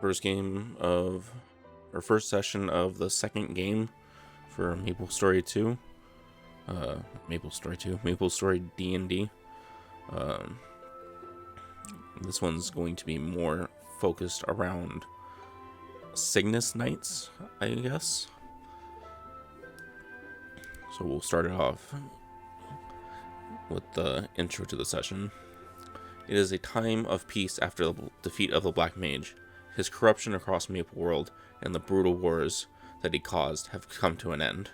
first game of, or first session of the second game for Maplestory 2. Maplestory D&D. This one's going to be more focused around Cygnus Knights, I guess. So we'll start it off with the intro to the session. It is a time of peace after the defeat of the Black Mage. His corruption across Maple World and the brutal wars that he caused have come to an end.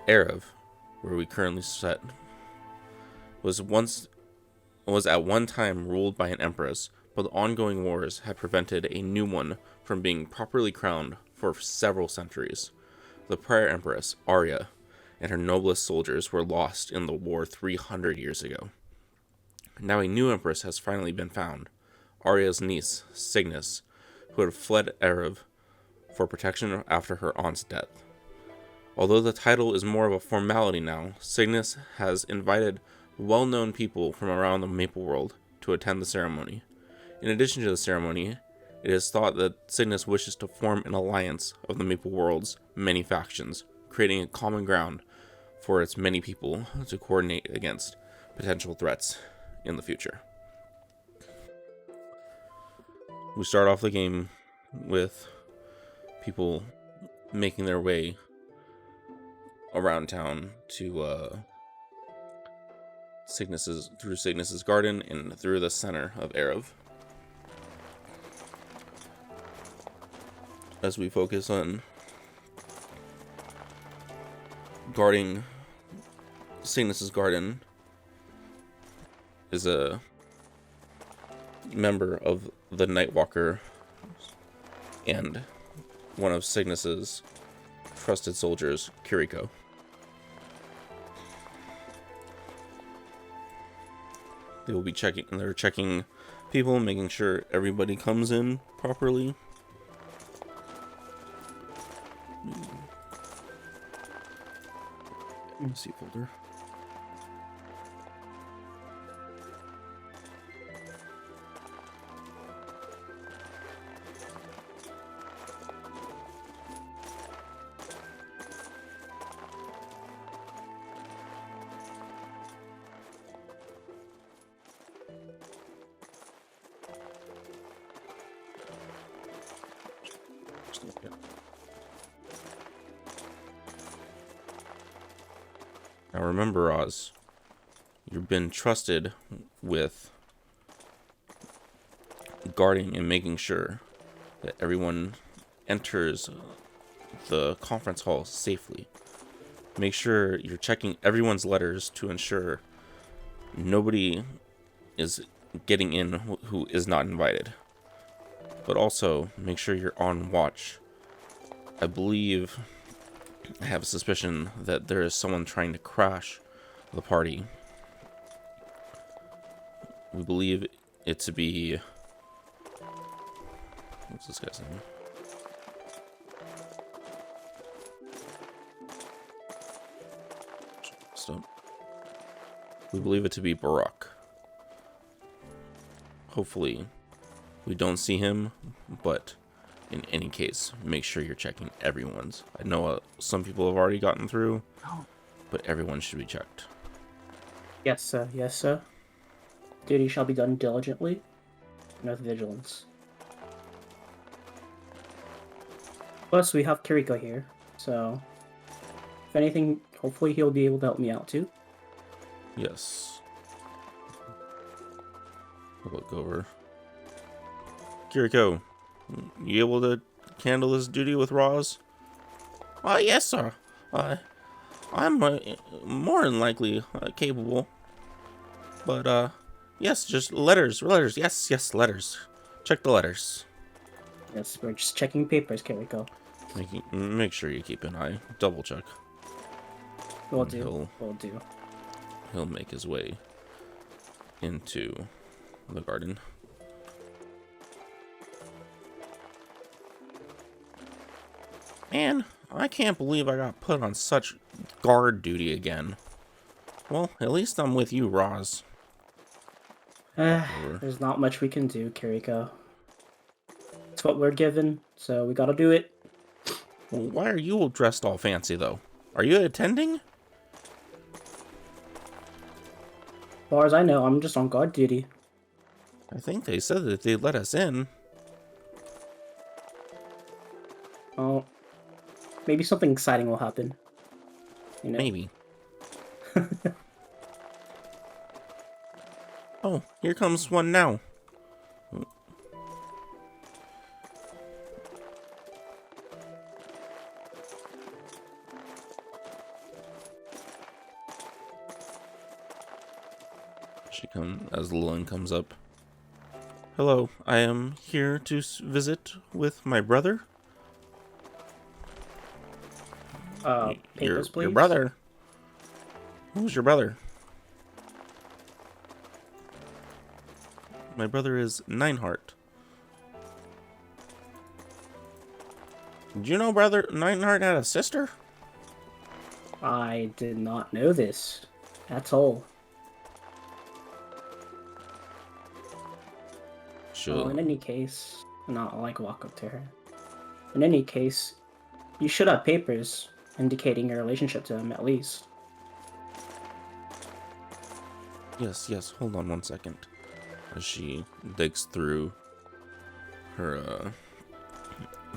Ereve, where we currently set, was at one time ruled by an empress, but the ongoing wars had prevented a new one from being properly crowned for several centuries. The prior empress, Arya, and her noblest soldiers were lost in the war 300 years ago. Now a new empress has finally been found, Arya's niece, Cygnus, who had fled Ereve for protection after her aunt's death. Although the title is more of a formality now, Cygnus has invited well-known people from around the Maple World to attend the ceremony. In addition to the ceremony, it is thought that Cygnus wishes to form an alliance of the Maple World's many factions, creating a common ground for its many people to coordinate against potential threats in the future. We start off the game with people making their way around town to Cygnus's garden and through the center of Ereve. As we focus on guarding Cygnus's garden is a member of the Nightwalker and one of Cygnus's trusted soldiers, Kiriko. They will be checking people, making sure everybody comes in properly. See folder. Now remember, Oz, you've been trusted with guarding and making sure that everyone enters the conference hall safely. Make sure you're checking everyone's letters to ensure nobody is getting in who is not invited. But also, make sure you're on watch. I have a suspicion that there is someone trying to crash the party. We believe it to be... What's this guy's name? Stop. We believe it to be Barak. Hopefully, we don't see him, but in any case, make sure you're checking everyone's. I know some people have already gotten through, but everyone should be checked. Yes, sir. Yes, sir. Duty shall be done diligently and with vigilance. Plus, we have Kiriko here, so if anything, hopefully he'll be able to help me out too. Yes. I'll look over. Kiriko, you able to handle this duty with Roz? Yes, sir. I'm more than likely capable. But, yes, just letters. Yes, letters. Check the letters. Yes, we're just checking papers, Kiriko. Make sure you keep an eye. Double check. Will do. He'll make his way into the garden. Man, I can't believe I got put on such guard duty again. Well, at least I'm with you, Roz. There's not much we can do, Kiriko. That's what we're given, so we gotta do it. Well, why are you dressed all fancy, though? Are you attending? As far as I know, I'm just on guard duty. I think they said that they'd let us in. Oh, maybe something exciting will happen. You know? Maybe. Oh, here comes one now. She comes as Lillian comes up. Hello, I am here to visit with my brother. Papers, please. Your brother. Who's your brother? My brother is Nineheart. Did you know brother Nineheart had a sister? I did not know this at all. Sure. Well, in any case, and I'll like walk up to her. In any case, you should have papers indicating your relationship to him at least. Yes, hold on 1 second. As she digs through her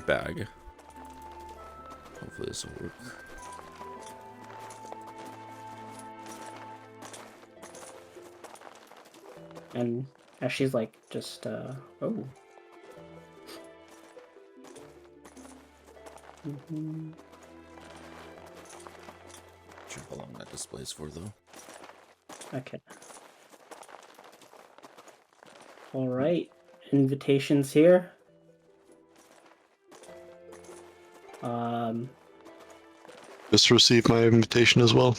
bag. Hopefully this will work. And as she's like, just, oh. Sure how long that displays for, though. Okay. Alright. Invitations here. Just received my invitation as well.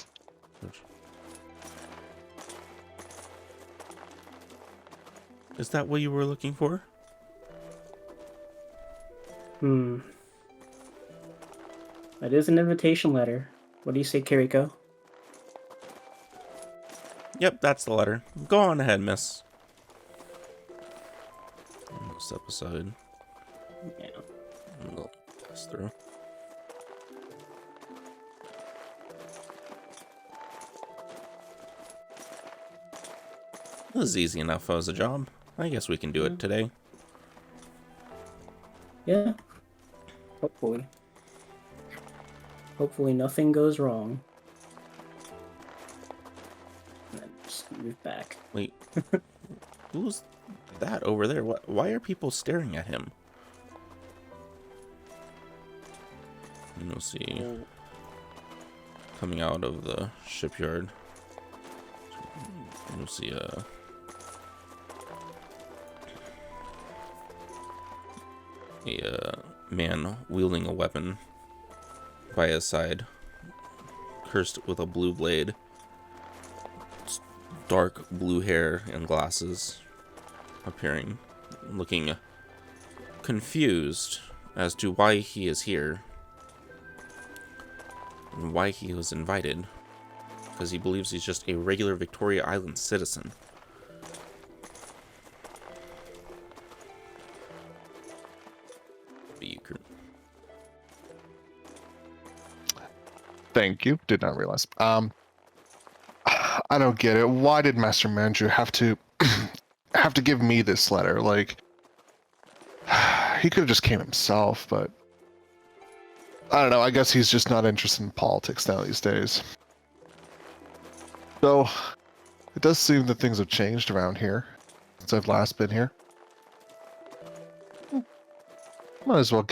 Is that what you were looking for? That is an invitation letter. What do you say, Kiriko? Yep, that's the letter. Go on ahead, miss. We'll step aside. Yeah. And we'll pass through. This is easy enough as a job. I guess we can do it today. Yeah. Hopefully. Hopefully nothing goes wrong. And then just move back. Wait. Who's that over there? Why are people staring at him? And you'll see coming out of the shipyard. You'll see a man wielding a weapon by his side, cursed with a blue blade, dark blue hair and glasses, appearing, looking confused as to why he is here and why he was invited, because he believes he's just a regular Victoria Island citizen. Thank you. Did not realize. I don't get it. Why did Master Manager have to give me this letter? Like, he could have just came himself, but I don't know. I guess he's just not interested in politics now these days. So, it does seem that things have changed around here since I've last been here. Might as well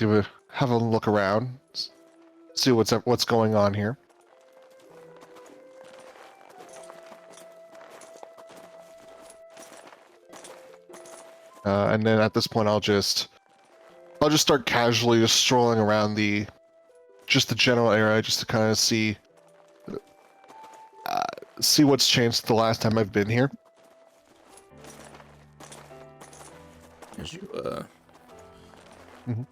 have a look around, see what's going on here. And then at this point, I'll just start casually just strolling around the general area, just to kind of see what's changed the last time I've been here. As you Mhm.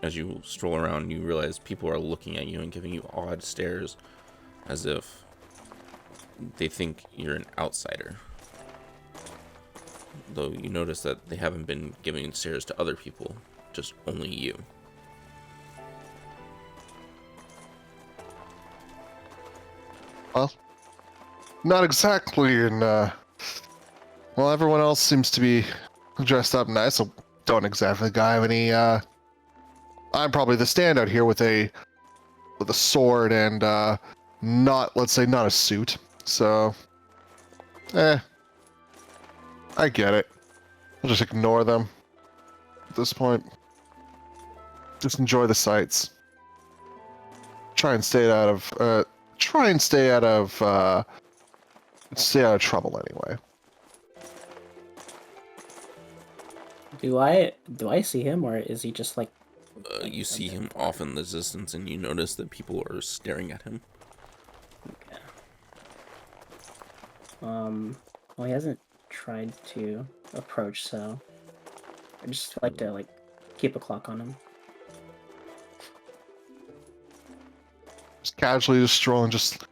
as you stroll around, you realize people are looking at you and giving you odd stares, as if they think you're an outsider. though you notice that they haven't been giving shares to other people, just only you. Well, not exactly in, well, everyone else seems to be dressed up nice, so don't exactly have any, I'm probably the standout here with a sword and, not, let's say, not a suit, so, I get it. I'll just ignore them at this point. Just enjoy the sights. Try and stay out of, stay out of trouble anyway. Do I see him, or is he just like? You see him off in the distance, and you notice that people are staring at him. Okay. Well, he hasn't tried to approach, so I just like to keep a clock on him. Just casually just stroll and just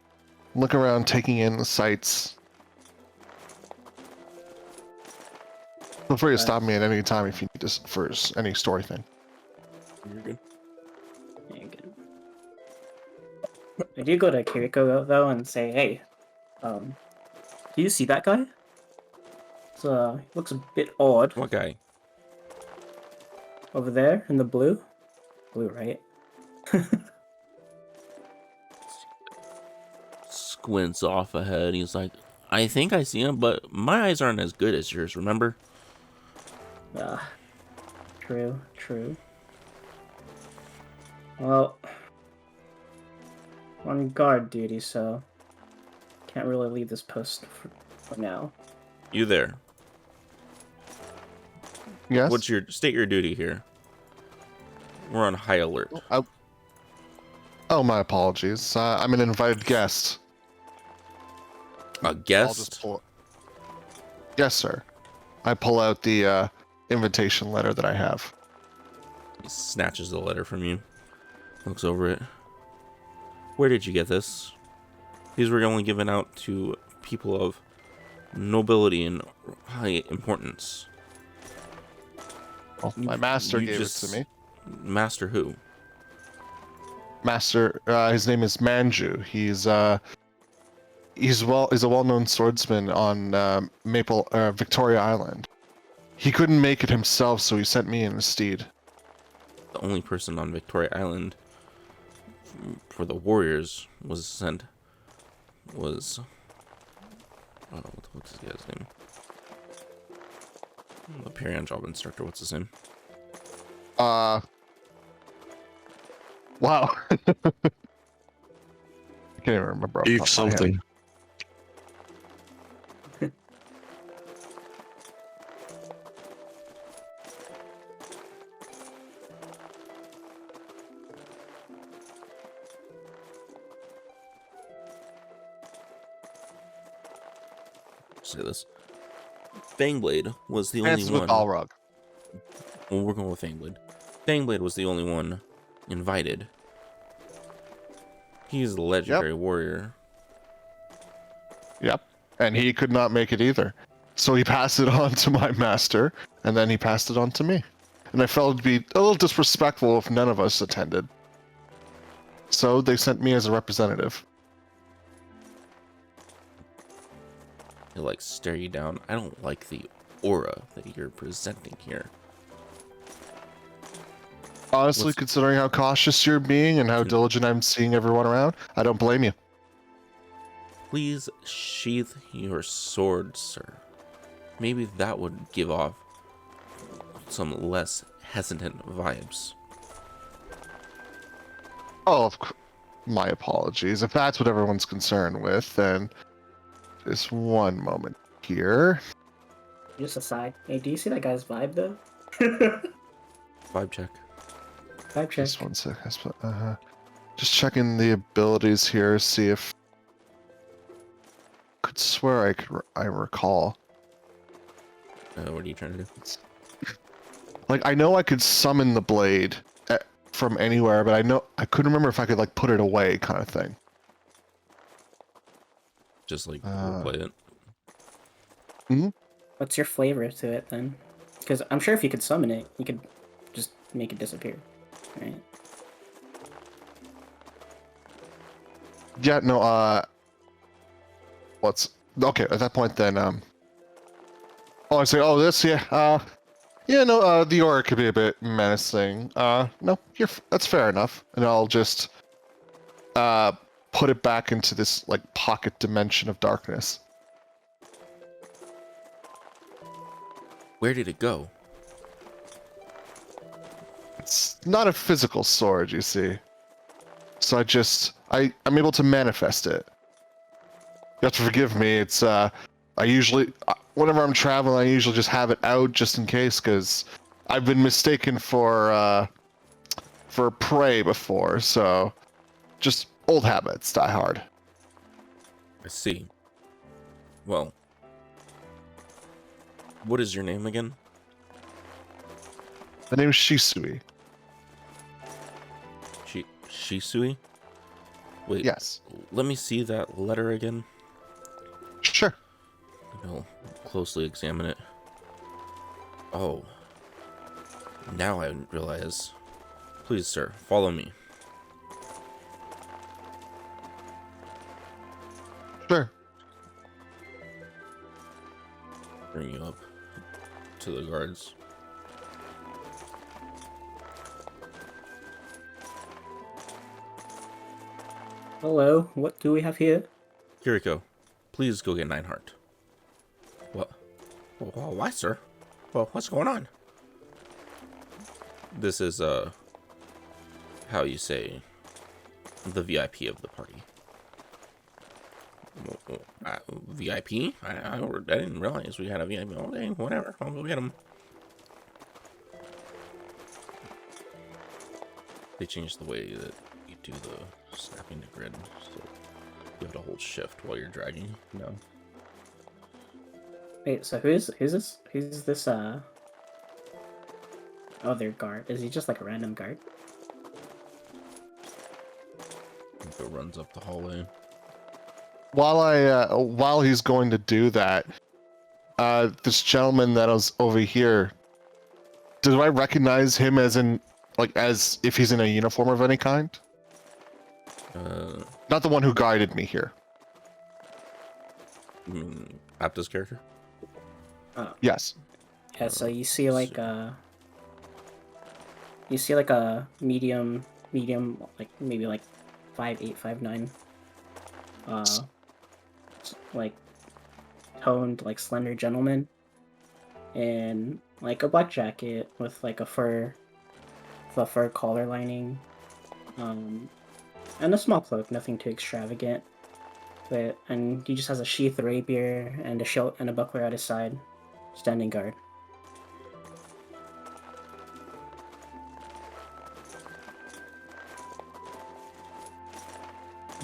look around, taking in the sights. Feel free to stop me at any time if you need this for any story thing. You're good. Yeah, good. I do go to Kiriko though and say, "Hey, do you see that guy? He looks a bit odd What guy? over there in the blue. Blue, right?" Squints off ahead. He's like, I think I see him, but my eyes aren't as good as yours, remember? True, true. Well, on guard duty, so can't really leave this post for now. You there? Yes? State your duty here? We're on high alert. Oh, my apologies. I'm an invited guest. A I'll just guest? pull... Yes, sir. I pull out the invitation letter that I have. He snatches the letter from you. Looks over it. Where did you get this? These were only given out to people of nobility and high importance. Well, my master gave it to me. Master who? Master, his name is Manju. He's a well-known swordsman on Victoria Island. He couldn't make it himself, so he sent me in his stead. The only person on Victoria Island for the warriors was oh, what's this guy's name? The Perion job instructor. What's his name? Wow. I can't even remember. Eve something. Say this. Fangblade was the only With one. Balrog. Well, we're going with Fangblade. Fangblade was the only one invited. He's the legendary warrior. Yep. And he could not make it either. So he passed it on to my master, and then he passed it on to me. And I felt it'd be a little disrespectful if none of us attended. So they sent me as a representative. He'll like stare you down. I don't like the aura that you're presenting here. Honestly, considering how cautious you're being and how diligent I'm seeing everyone around, I don't blame you. Please sheath your sword, sir. Maybe that would give off some less hesitant vibes. Oh, my apologies. If that's what everyone's concerned with, then just one moment here. Just aside. Hey, do you see that guy's vibe though? Vibe check. Vibe check. Just one sec. Just checking the abilities here, see if. Could swear I recall. What are you trying to do? Like, I know I could summon the blade from anywhere, but I couldn't remember if I could like put it away, kind of thing. Just like play it. Hmm. What's your flavor to it then? Because I'm sure if you could summon it, you could just make it disappear, right? Yeah, no, what's... Okay, at that point then, Oh, I say, oh, this, yeah, yeah, no, the aura could be a bit menacing. No, that's fair enough. And I'll just, put it back into this, like, pocket dimension of darkness. Where did it go? It's not a physical sword, you see. So I'm able to manifest it. You have to forgive me, it's, whenever I'm traveling, I usually just have it out just in case, because I've been mistaken for prey before, so just old habits die hard. I see. Well, what is your name again? The name is Shisui. Shisui? Wait. Yes. Let me see that letter again. Sure. I'll closely examine it. Oh. Now I realize. Please, sir, follow me. Sure. Bring you up to the guards. Hello, what do we have here? Kiriko, please go get Nineheart. What? Well, why, sir? Well, what's going on? This is, how you say, the VIP of the party. VIP? I didn't realize we had a VIP. Okay, whatever. I'll go get him. They changed the way that you do the snapping to grid, so you have to hold shift while you're dragging. No. Wait, so who's this? Who's this, other guard? Is he just like a random guard? It runs up the hallway. While he's going to do that, this gentleman that was over here, do I recognize him as if he's in a uniform of any kind? Not the one who guided me here. You mean Apta's character? Yes. Yeah, so you see like a medium, like maybe like 5'8", 5'9", like toned, like slender gentleman, in like a black jacket with like a fur collar lining, and a small cloak, nothing too extravagant. And he just has a sheath rapier and a shield and a buckler at his side, standing guard.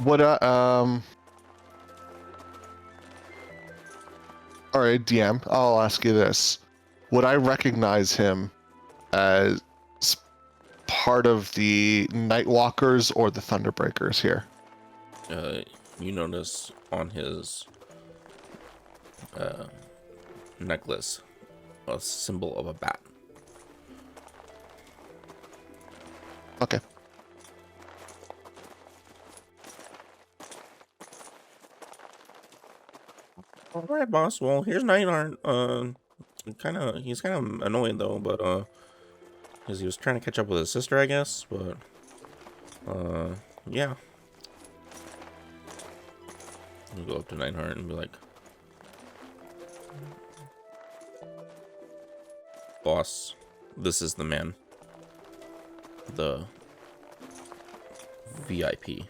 Would Alright, DM, I'll ask you this. Would I recognize him as part of the Nightwalkers or the Thunderbreakers here? You notice on his necklace a symbol of a bat. Okay. All right, boss. Well, here's Nightheart. He's kind of annoyed though, but because he was trying to catch up with his sister, I guess. But yeah. You go up to Nightheart and be like, "Boss, this is the man. The VIP."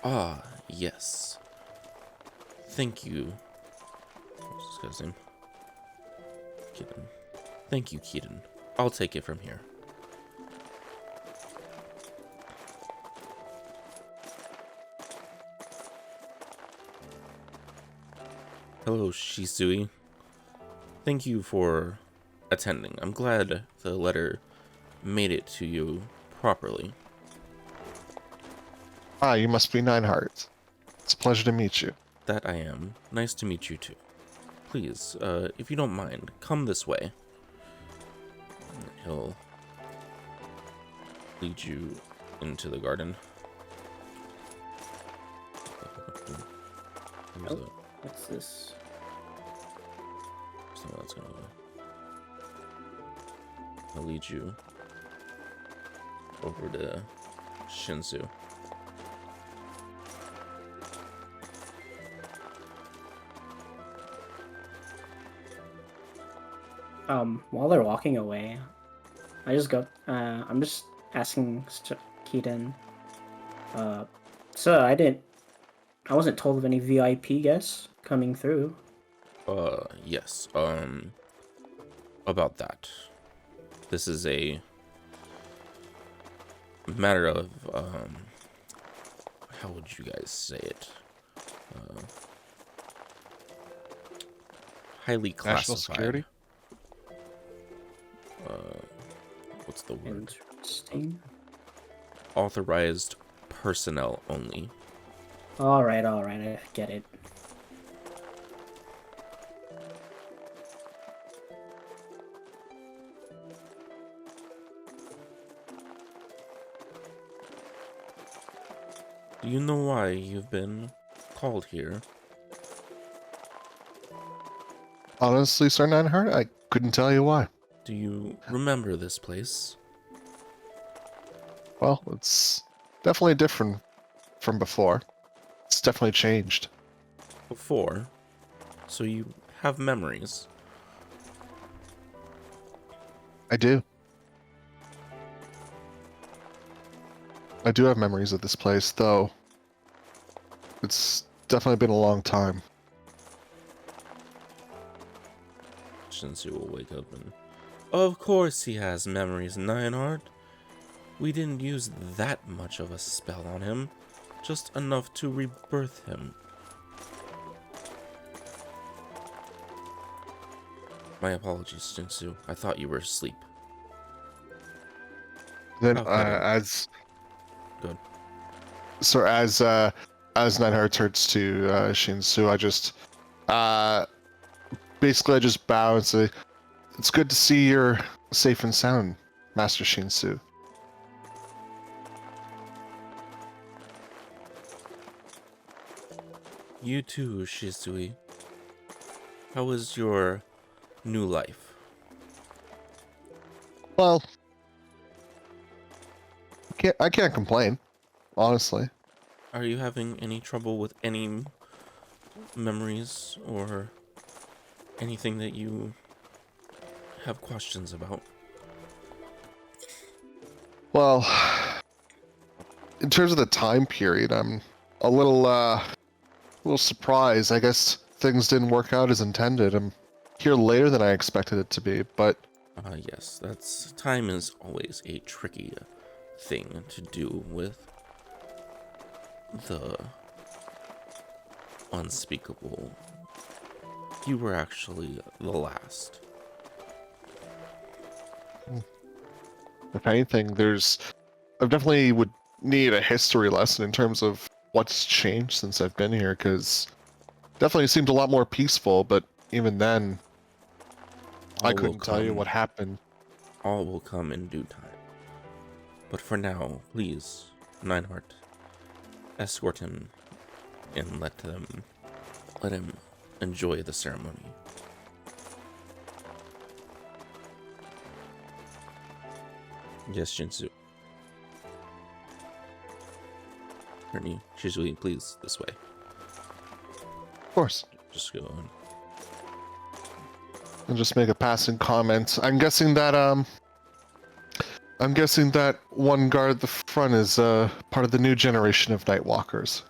Ah, yes. Thank you. What's this guy's name? Keaton. Thank you, Keaton. I'll take it from here. Hello, Shisui. Thank you for attending. I'm glad the letter made it to you properly. Ah, you must be Nineheart. It's a pleasure to meet you. That I am. Nice to meet you too. please, if you don't mind, come this way. He'll lead you into the garden. Oh, what's this? So that's gonna I'll lead you over to Shinsu. While they're walking away, I just go. I'm just asking Keaton. So I wasn't told of any VIP guests coming through. Yes. About that. This is a matter of, how would you guys say it? Highly classified. National security? What's the word? Interesting. Authorized personnel only. All right, I get it. Do you know why you've been called here? Honestly, Sir Nineheart, I couldn't tell you why. Do you remember this place? Well, it's definitely different from before. It's definitely changed. Before? So you have memories? I do. I do have memories of this place, though it's definitely been a long time. Shinsu will wake up and... Of course he has memories, Nineheart. We didn't use that much of a spell on him. Just enough to rebirth him. My apologies, Shinsu. I thought you were asleep. Then, Okay. as Good. so as Nineheart turns to Shinsu, I just basically I just bow and say, "It's good to see you're safe and sound, Master Shinsu." You too, Shisui. How is your new life? Well, I can't complain, honestly. Are you having any trouble with any memories or anything that you have questions about? Well, in terms of the time period, I'm a little surprised. I guess things didn't work out as intended. I'm here later than I expected it to be, but Yes, time is always a tricky thing to do with the unspeakable. You were actually the last. if anything, I definitely would need a history lesson in terms of what's changed since I've been here, because definitely seemed a lot more peaceful, but even then, I All will couldn't tell you come- what happened. All will come in due time. But for now, please, Nineheart, escort him and let him enjoy the ceremony. Yes, Shinsu. Ernie, Shizui, please, this way. Of course. Just go on. I'll just make a passing comment. I'm guessing that one guard at the front is part of the new generation of Nightwalkers.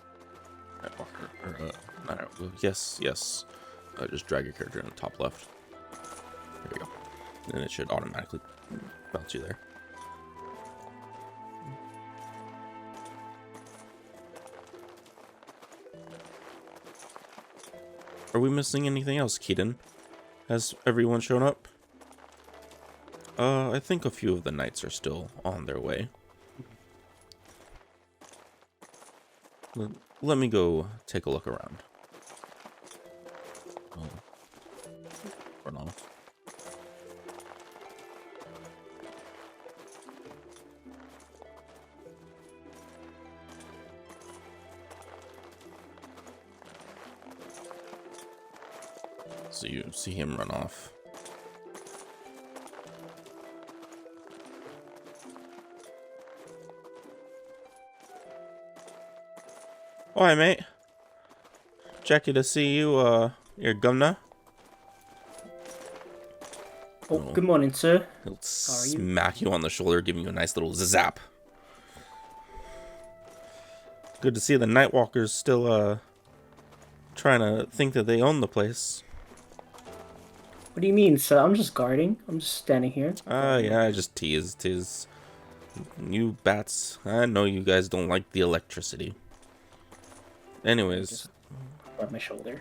Yes. Just drag your character in the top left. There you go. And it should automatically bounce you there. Are we missing anything else, Keaton? Has everyone shown up? I think a few of the knights are still on their way. Let me go take a look around. So you see him run off. Oh, hi, mate. Jackie to see you, your governor. Oh, good morning, sir. He'll How are you? smack you on the shoulder, giving you a nice little zap. Good to see the Nightwalkers still, trying to think that they own the place. What do you mean, sir? I'm just guarding. I'm just standing here. Yeah, I just teased. You bats. I know you guys don't like the electricity. Anyways. Just rub my shoulder.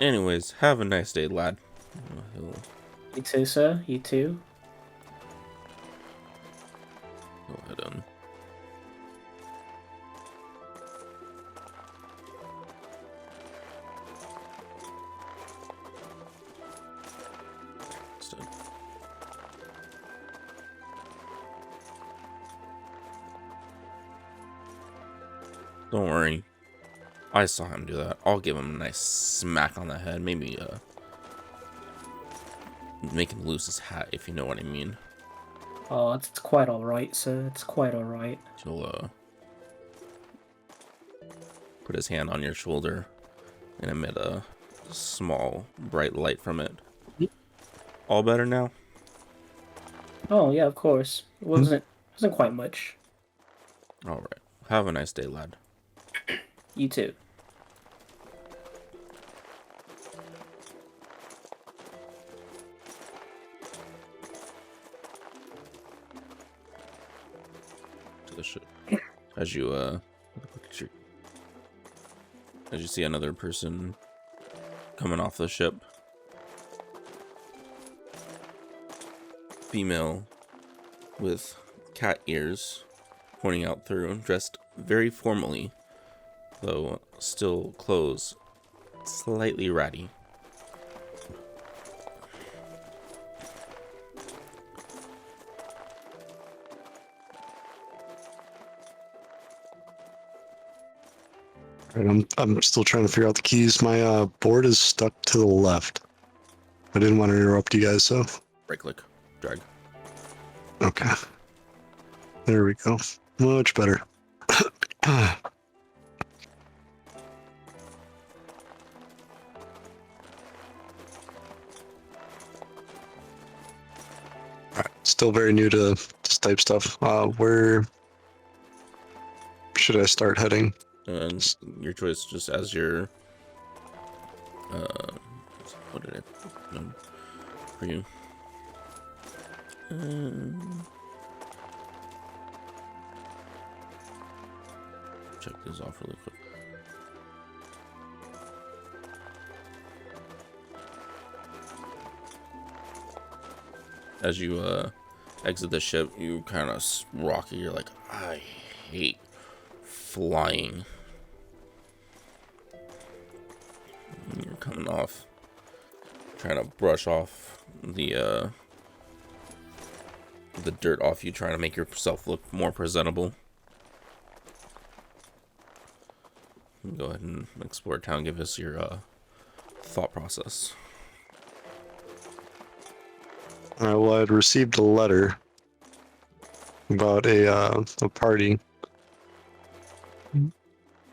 Anyways, have a nice day, lad. You too, sir. You too. Go ahead and... Don't worry. I saw him do that. I'll give him a nice smack on the head. Maybe, make him lose his hat, if you know what I mean. Oh, it's quite alright, sir. It's quite alright. He'll, put his hand on your shoulder and emit a small, bright light from it. All better now? Oh, yeah, of course. It wasn't quite much. Alright. Have a nice day, lad. You too. To the ship. As you see another person coming off the ship. Female with cat ears pointing out through, dressed very formally, though still clothes slightly ratty. Right, I'm still trying to figure out the keys. My board is stuck to the left. I didn't want to interrupt you guys, so. Right click, drag. Okay. There we go. Much better. Alright, still very new to this type stuff. Where should I start heading? And your choice, just as your what did I put for you? Check this off really quick. As you exit the ship, you kind of rocky. You're like, I hate flying. You're coming off, trying to brush off the dirt off you, trying to make yourself look more presentable. Go ahead and explore town. Give us your thought process. Alright, well, I had received a letter about a party.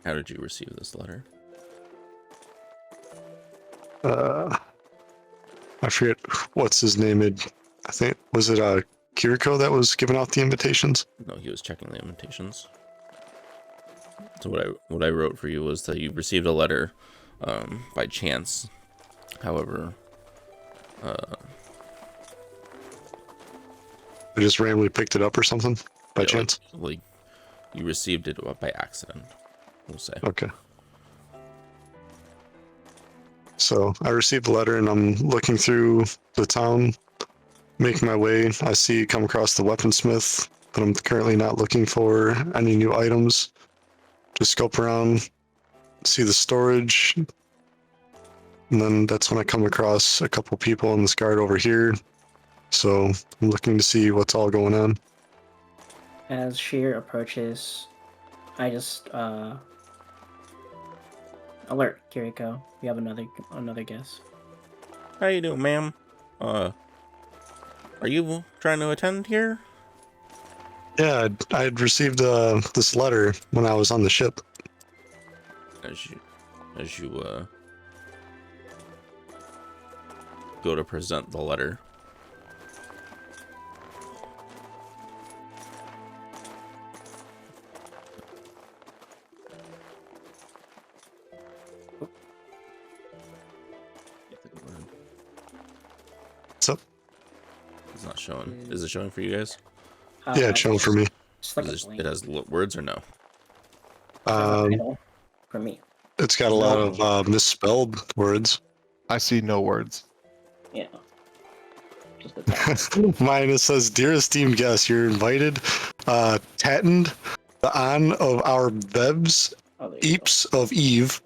How did you receive this letter? I forget what's his name. I think, was it Kiriko that was giving out the invitations? No, he was checking the invitations. So what I wrote for you was that you received a letter by chance. However, I just randomly picked it up or something by yeah, chance. like you received it by accident, we'll say. Okay. So I received the letter and I'm looking through the town, making my way. I come across the weaponsmith, but I'm currently not looking for any new items. Just scope around, see the storage, and then that's when I come across a couple people in this guard over here. So I'm looking to see what's all going on. As Sheer approaches, I just Alert, Kiriko. We have another guess. How you doing, ma'am? Are you trying to attend here? Yeah, I'd received this letter when I was on the ship. As you go to present the letter. What's up? It's not showing. Is it showing for you guys? Yeah, it's showing for me. Just like It has words or no? For me. It's got a lot of misspelled words. I see no words. Yeah. Just a Mine it says, "Dear esteemed guest, you're invited. Tattened the on of our Vebs Oh, there you go. Eeps of Eve.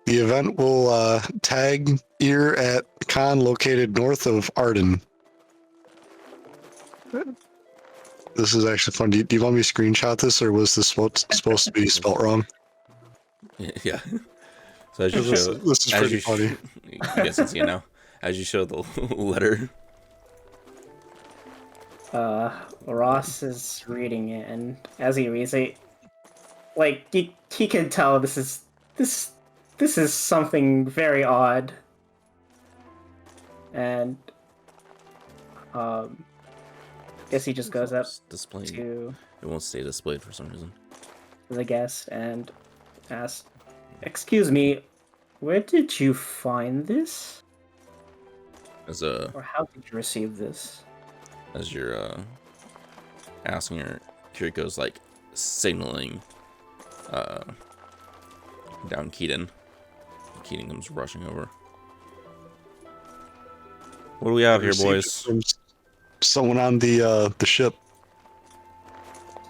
The event will tag ear at con located north of Arden." This is actually fun. Do you want me to screenshot this, or was this supposed to be spelt wrong? Yeah. So as you This show, is pretty funny. You guys can see it now. As you show the letter, Ross is reading it, and as he reads it, like he can tell this is something very odd, and guess he just goes up displayed. to It won't stay displayed for some reason. the guest and asks, "Excuse me, where did you find this, As or how did you receive this?" you're asking her, Kiriko's like signaling down Keaton. Keaton comes rushing over. What do we have here, Received boys? from someone on the ship.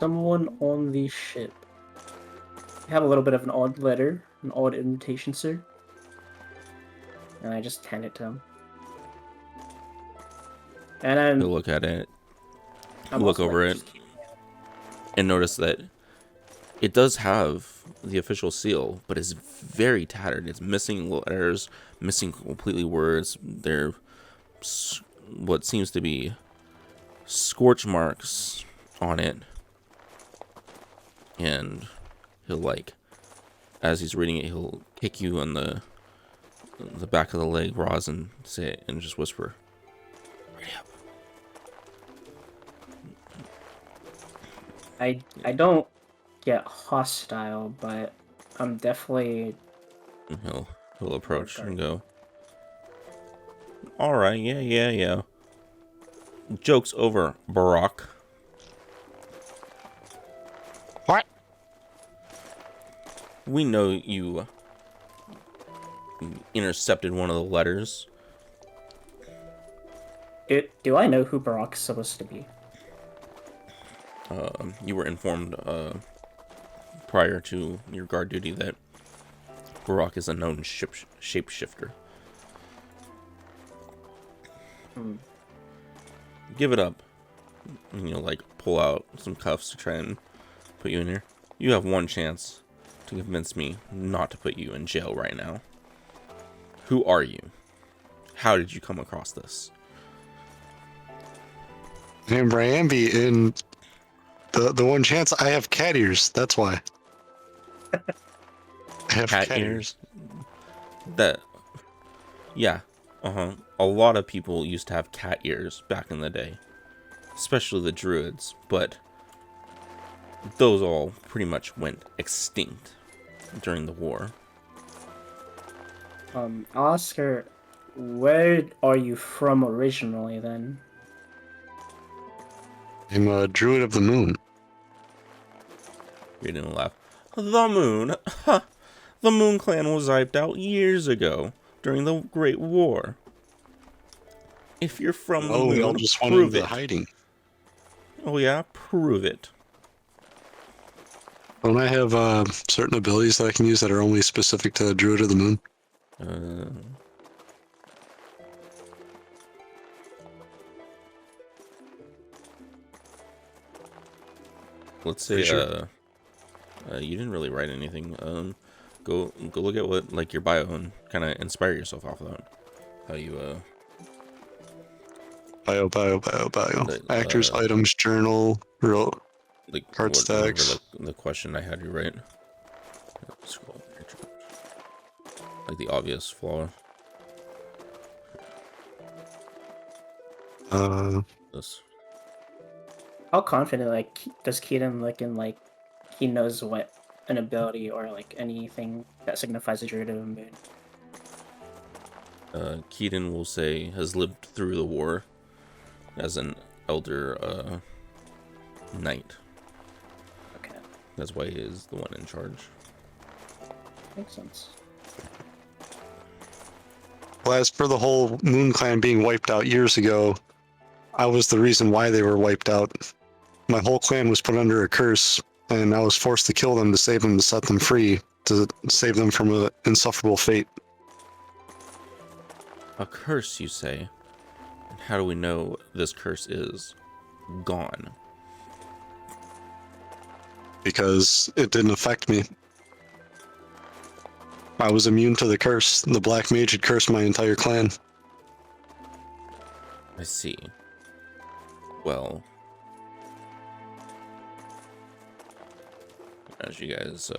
Someone on the ship. I have a little bit of an odd letter, an odd invitation, sir. And I just hand it to him. And I'm He'll look at it, I'm look also, over like, it, just keeping and notice that it does have the official seal, but it's very tattered. It's missing letters, missing completely words. There, what seems to be scorch marks on it, and he'll like, as he's reading it, he'll kick you on the back of the leg, Roz, and say it, and just whisper, "Ready up." I don't get hostile, but I'm definitely And he'll approach and go, "All right, yeah. Joke's over, Barack." What? We know you intercepted one of the letters. do I know who Barack's supposed to be? You were informed prior to your guard duty that Barack is a known shapeshifter. Give it up. And you'll like pull out some cuffs to try and put you in here. You have one chance to convince me not to put you in jail right now. Who are you? How did you come across this? Named Ramby, in the one chance I have cat ears. That's why. I have Cat ears? That, yeah, a lot of people used to have cat ears back in the day, especially the druids, but those all pretty much went extinct during the war. I'll ask her, where are you from originally then? I'm a druid of the moon. You didn't laugh. The moon? Ha! The Moon Clan was wiped out years ago during the Great War. If you're from the Oh, they all moon, just went prove into it. hiding. Oh yeah, prove it. Don't I have certain abilities that I can use that are only specific to druid of the moon? Let's say, Pretty sure. you didn't really write anything. go look at what like your bio and kind of inspire yourself off of that. How you Bio. the, Actors, items, journal, real like card whatever stacks. the question I had you right. Scroll. Like the obvious flaw. This. How confident like does Keaton look in like he knows what an ability or like anything that signifies a druid of a moon? Keaton will say has lived through the war as an elder knight. Okay, That's why he is the one in charge. makes sense. Well, as for the whole Moon Clan being wiped out years ago, I was the reason why they were wiped out. My whole clan was put under a curse, and I was forced to kill them to save them, to set them free, to save them from an insufferable fate. A curse, you say? And how do we know this curse is gone? Because it didn't affect me. I was immune to the curse. The Black Mage had cursed my entire clan. I see. Well, as you guys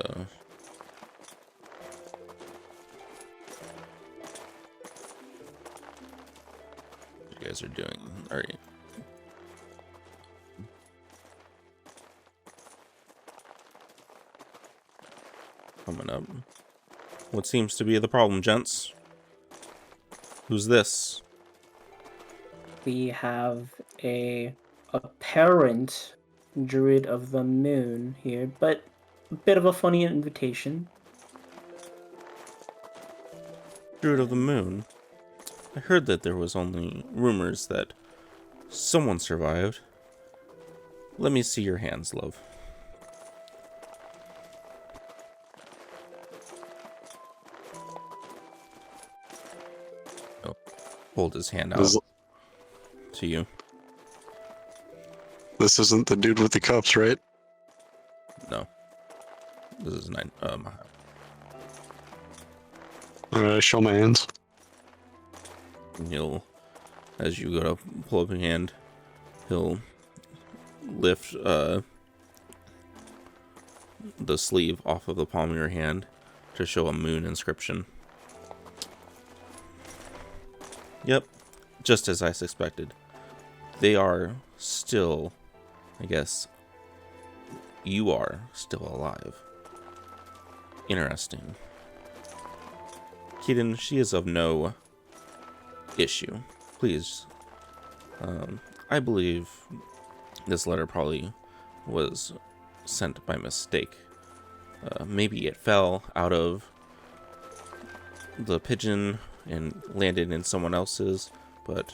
are doing, all right. Coming up. What seems to be the problem, gents? Who's this? We have a apparent druid of the moon here, but a bit of a funny invitation. Druid of the Moon. I heard that there was only rumors that someone survived. Let me see your hands, love. Oh, hold his hand out to you. This isn't the dude with the cups, right? No. This is 9. Alright, show my hands. He'll, as you go to pull up your hand, he'll lift the sleeve off of the palm of your hand to show a moon inscription. Yep, just as I suspected. They are still, I guess, you are still alive. Interesting. Keaton, she is of no issue. Please. I believe this letter probably was sent by mistake. Maybe it fell out of the pigeon and landed in someone else's, but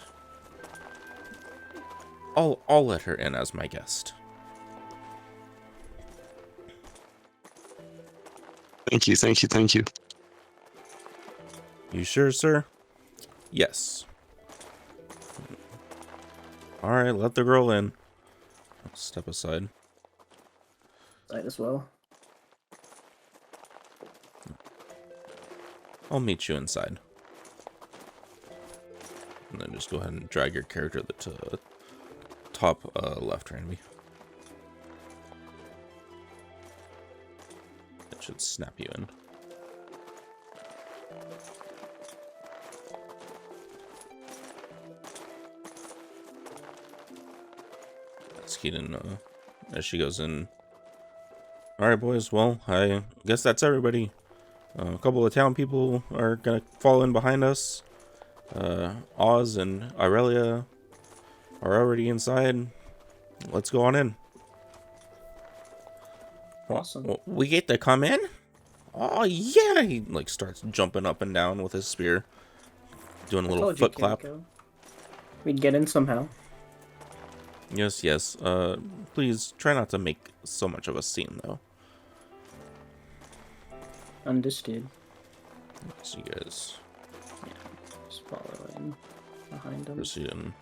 I'll let her in as my guest. Thank you. You sure, sir? Yes. Alright, let the girl in. I'll step aside. Side as well. I'll meet you inside. And then just go ahead and drag your character to top left hand me. It should snap you in. That's Keaton, as she goes in. Alright, boys, well, I guess that's everybody. A couple of town people are gonna fall in behind us. Oz and Aurelia are already inside. Let's go on in. Awesome. We get to come in? Oh yeah! He like starts jumping up and down with his spear, doing a little Told you, foot clap. Kimiko. We'd get in somehow. Yes. Please try not to make so much of a scene, though. Understood. So you guys Yeah, just follow in behind him. proceed and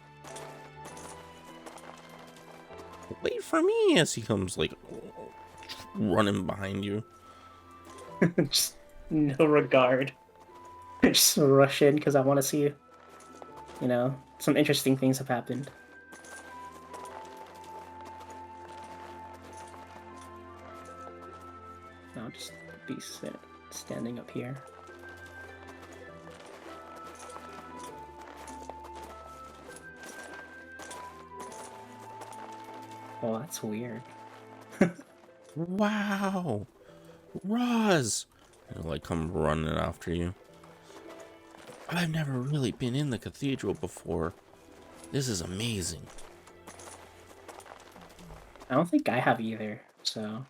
wait for me as he comes like running behind you. Just no regard. Just rush in because I want to see, some interesting things have happened. I'll just be standing up here. Oh, that's weird. Wow! Roz! He'll like come running after you. I've never really been in the cathedral before. This is amazing. I don't think I have either, so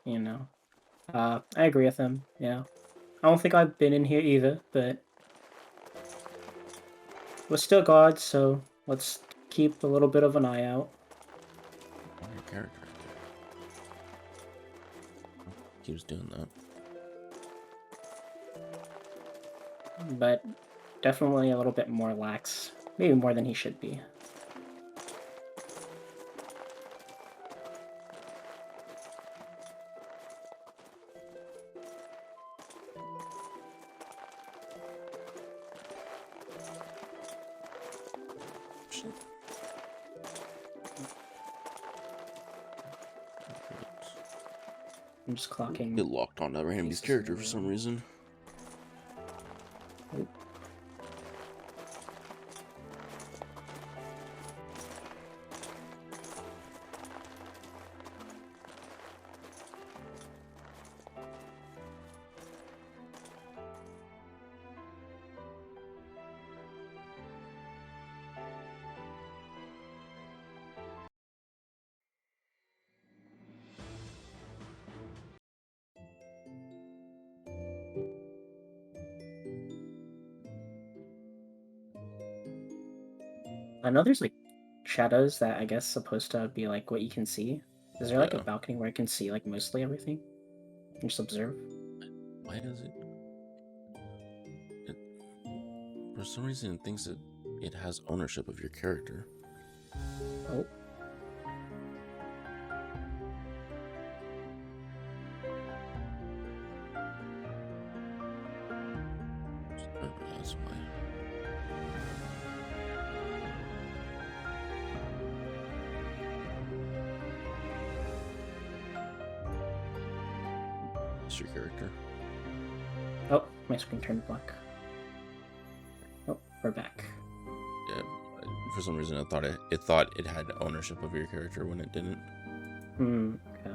I agree with him. I don't think I've been in here either, but we're still gods, so let's keep a little bit of an eye out. Oh, your character. Keeps doing that. But definitely a little bit more lax, maybe more than he should be. I'm just clocking. Get locked onto Randy's character for some reason. I know there's like shadows that I guess supposed to be like what you can see. Is there like a Yeah. balcony where I can see like mostly everything? And just observe? Why does it... For some reason it thinks that it has ownership of your character. Oh. That's why. It's your character. Oh, my screen turned black. Oh, we're back. Yeah. For some reason, it thought it had ownership of your character when it didn't. Okay.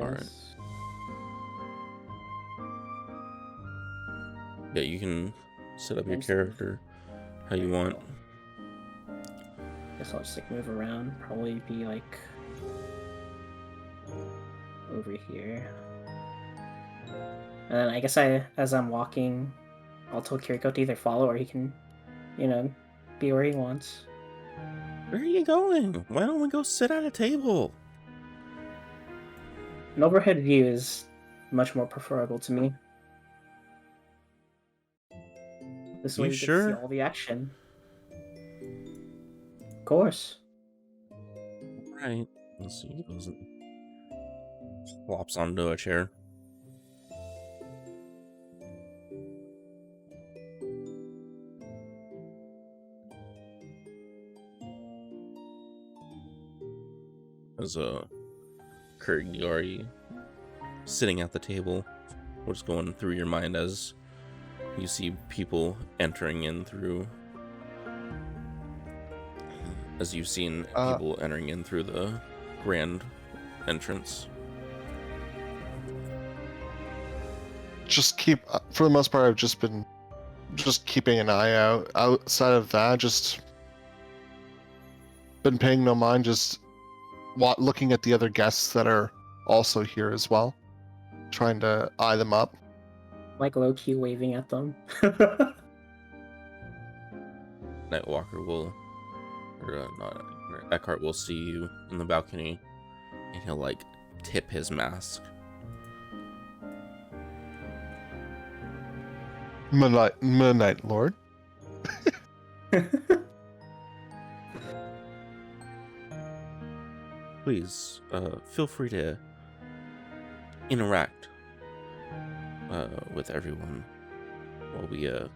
Alright. Yes. Yeah, you can set up your Thanks. character how you want. Guess I'll just like move around. Probably be like over here. And then I guess as I'm walking, I'll tell Kiriko to either follow or he can, be where he wants. Where are you going? Why don't we go sit at a table? An overhead view is much more preferable to me. This way You we get to sure? see all the action. Of course. Right. Let's see. He goes and flops onto a chair. As Kurt, you already sitting at the table. What's going through your mind as you see people entering in through? As you've seen people entering in through the grand entrance. Just for the most part, I've just been keeping an eye out. Outside of that, just been paying no mind, just looking at the other guests that are also here as well, trying to eye them up. Like low-key waving at them. Nightwalker will, or not, Eckhart will see you in the balcony, and he'll like tip his mask. Midnight Lord. please, feel free to interact with everyone while we're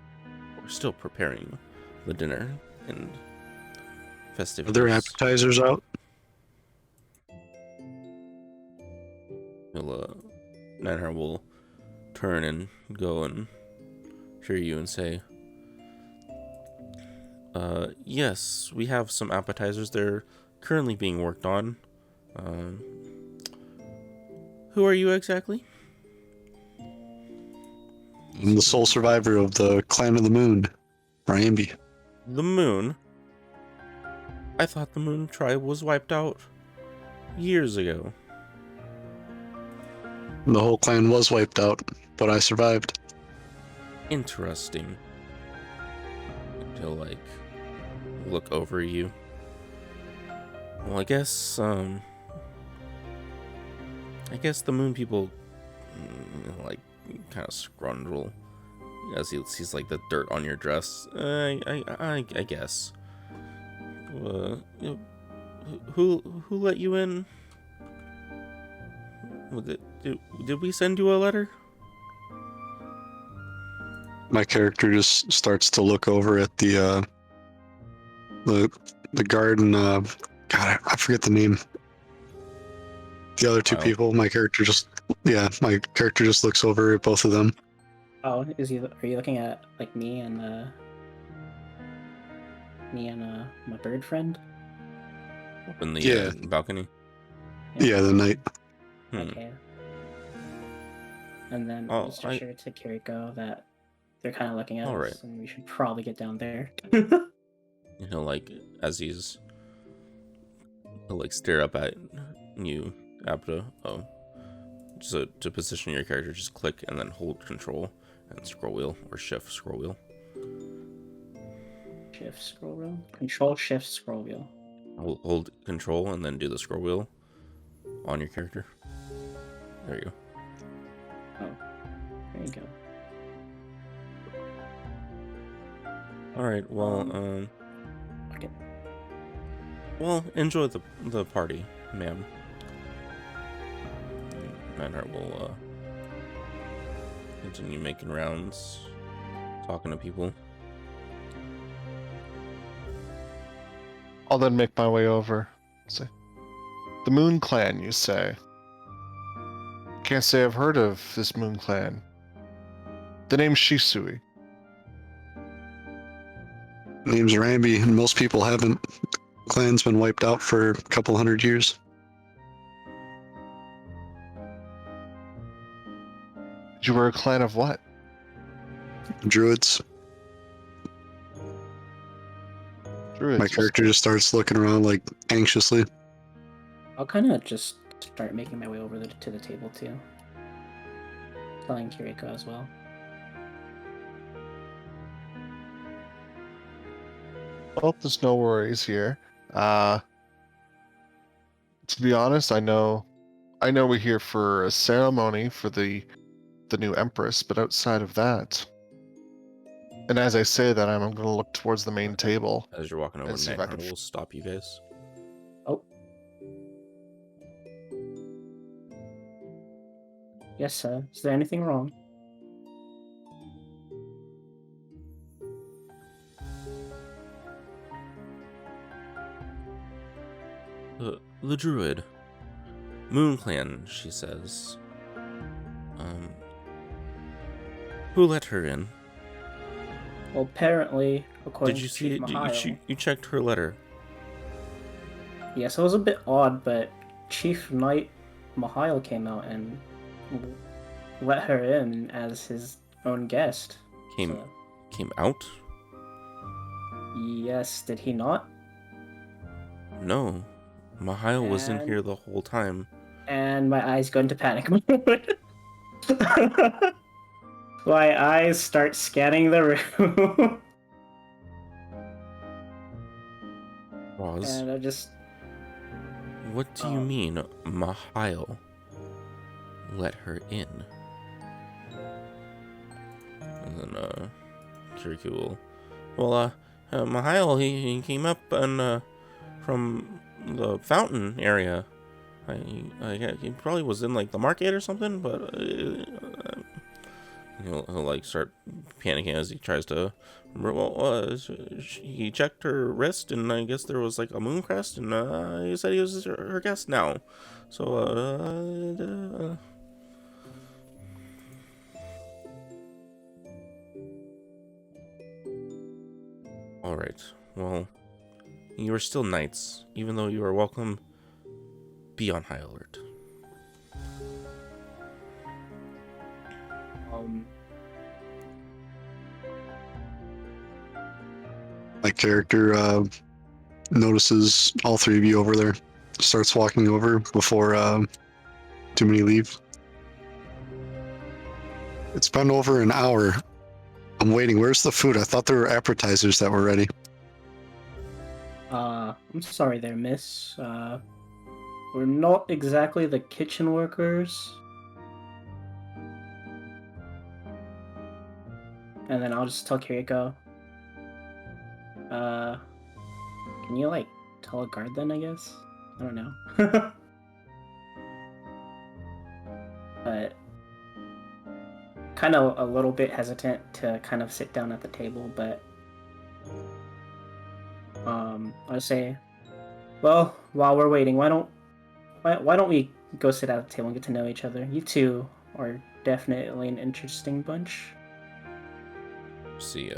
still preparing the dinner and Are festivities. there appetizers out? Nightheart will turn and go and hear you and say, yes, we have some appetizers. They're currently being worked on. Who are you exactly? I'm the sole survivor of the Clan of the Moon, Rambi. The Moon? I thought the Moon tribe was wiped out years ago. The whole clan was wiped out, but I survived. Interesting. He'll, look over you. Well, I guess the Moon people, kind of scrundle as he sees, the dirt on your dress. I guess. Who let you in? Did we send you a letter? My character just starts to look over at the garden. God, I forget the name. The other two people. My character just looks over at both of them. Oh, are you looking at me and my bird friend? Up in the balcony? Yeah, the knight. Okay. And then I'll just gesture to Kiriko that they're kind of looking at us, and we should probably get down there. As he'll stare up at you, Abda. So to position your character, just click and then hold control and scroll wheel, or shift scroll wheel. Shift scroll wheel? Control shift scroll wheel. Hold control and then do the scroll wheel on your character. There you go. Oh, there you go. Alright, well, Okay. Well, enjoy the party, ma'am. Manhart will continue making rounds, talking to people. I'll then make my way over. Say, the Moon Clan, you say? Can't say I've heard of this Moon Clan. The name's Shisui. Name's Rambi, and most people haven't. Clan's been wiped out for a couple 100 years. You were a clan of what? Druids. Druids. My character just starts looking around anxiously. I'll kind of just start making my way over to the table too. Telling Kiriko as well. Well, there's no worries here. To be honest, I know we're here for a ceremony for the new Empress, but outside of that, and as I say that, I'm going to look towards the main table. As you're walking over, and see if I can will stop you guys. Oh. Yes, sir. Is there anything wrong? The druid. Moon Clan, she says. Who let her in? Well, apparently, according Did you to see Chief it? Mahio, You checked her letter. yes, it was a bit odd, but Chief Knight Mahio came out and let her in as his own guest. Came out? Yes, did he not? No. Mahio was in here the whole time. And my eyes go into panic mode. My eyes start scanning the room. Roz, And I just... what do you mean, Mahio let her in? And then, Kiriki will... Well, Mahio, he came up and, from the fountain area. Yeah, he probably was in like the market or something, but he'll like start panicking as he tries to remember. Well, he checked her wrist, and I guess there was like a moon crest, and he said he was her guest now. So all right. Well, you are still knights, even though you are welcome. Be on high alert. My character notices all three of you over there. Starts walking over before too many leave. It's been over an hour. I'm waiting. Where's the food? I thought there were appetizers that were ready. I'm sorry there, miss. We're not exactly the kitchen workers. And then I'll just tell Kiriko. Can you, like, tell a guard then, I guess? I don't know. But kind of a little bit hesitant to kind of sit down at the table, but I'll say, well, while we're waiting, why don't we go sit at the table and get to know each other? You two are definitely an interesting bunch. See,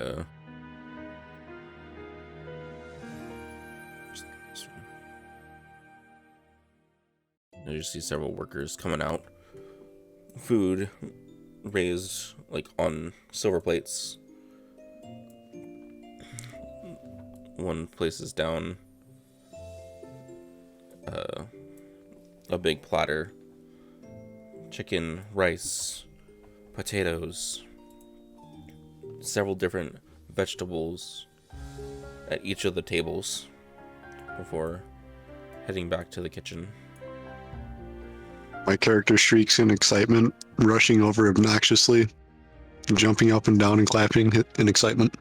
you see several workers coming out. Food raised like on silver plates. One places down a big platter. Chicken, rice, potatoes, several different vegetables at each of the tables before heading back to the kitchen. My character shrieks in excitement, rushing over obnoxiously, jumping up and down and clapping in excitement.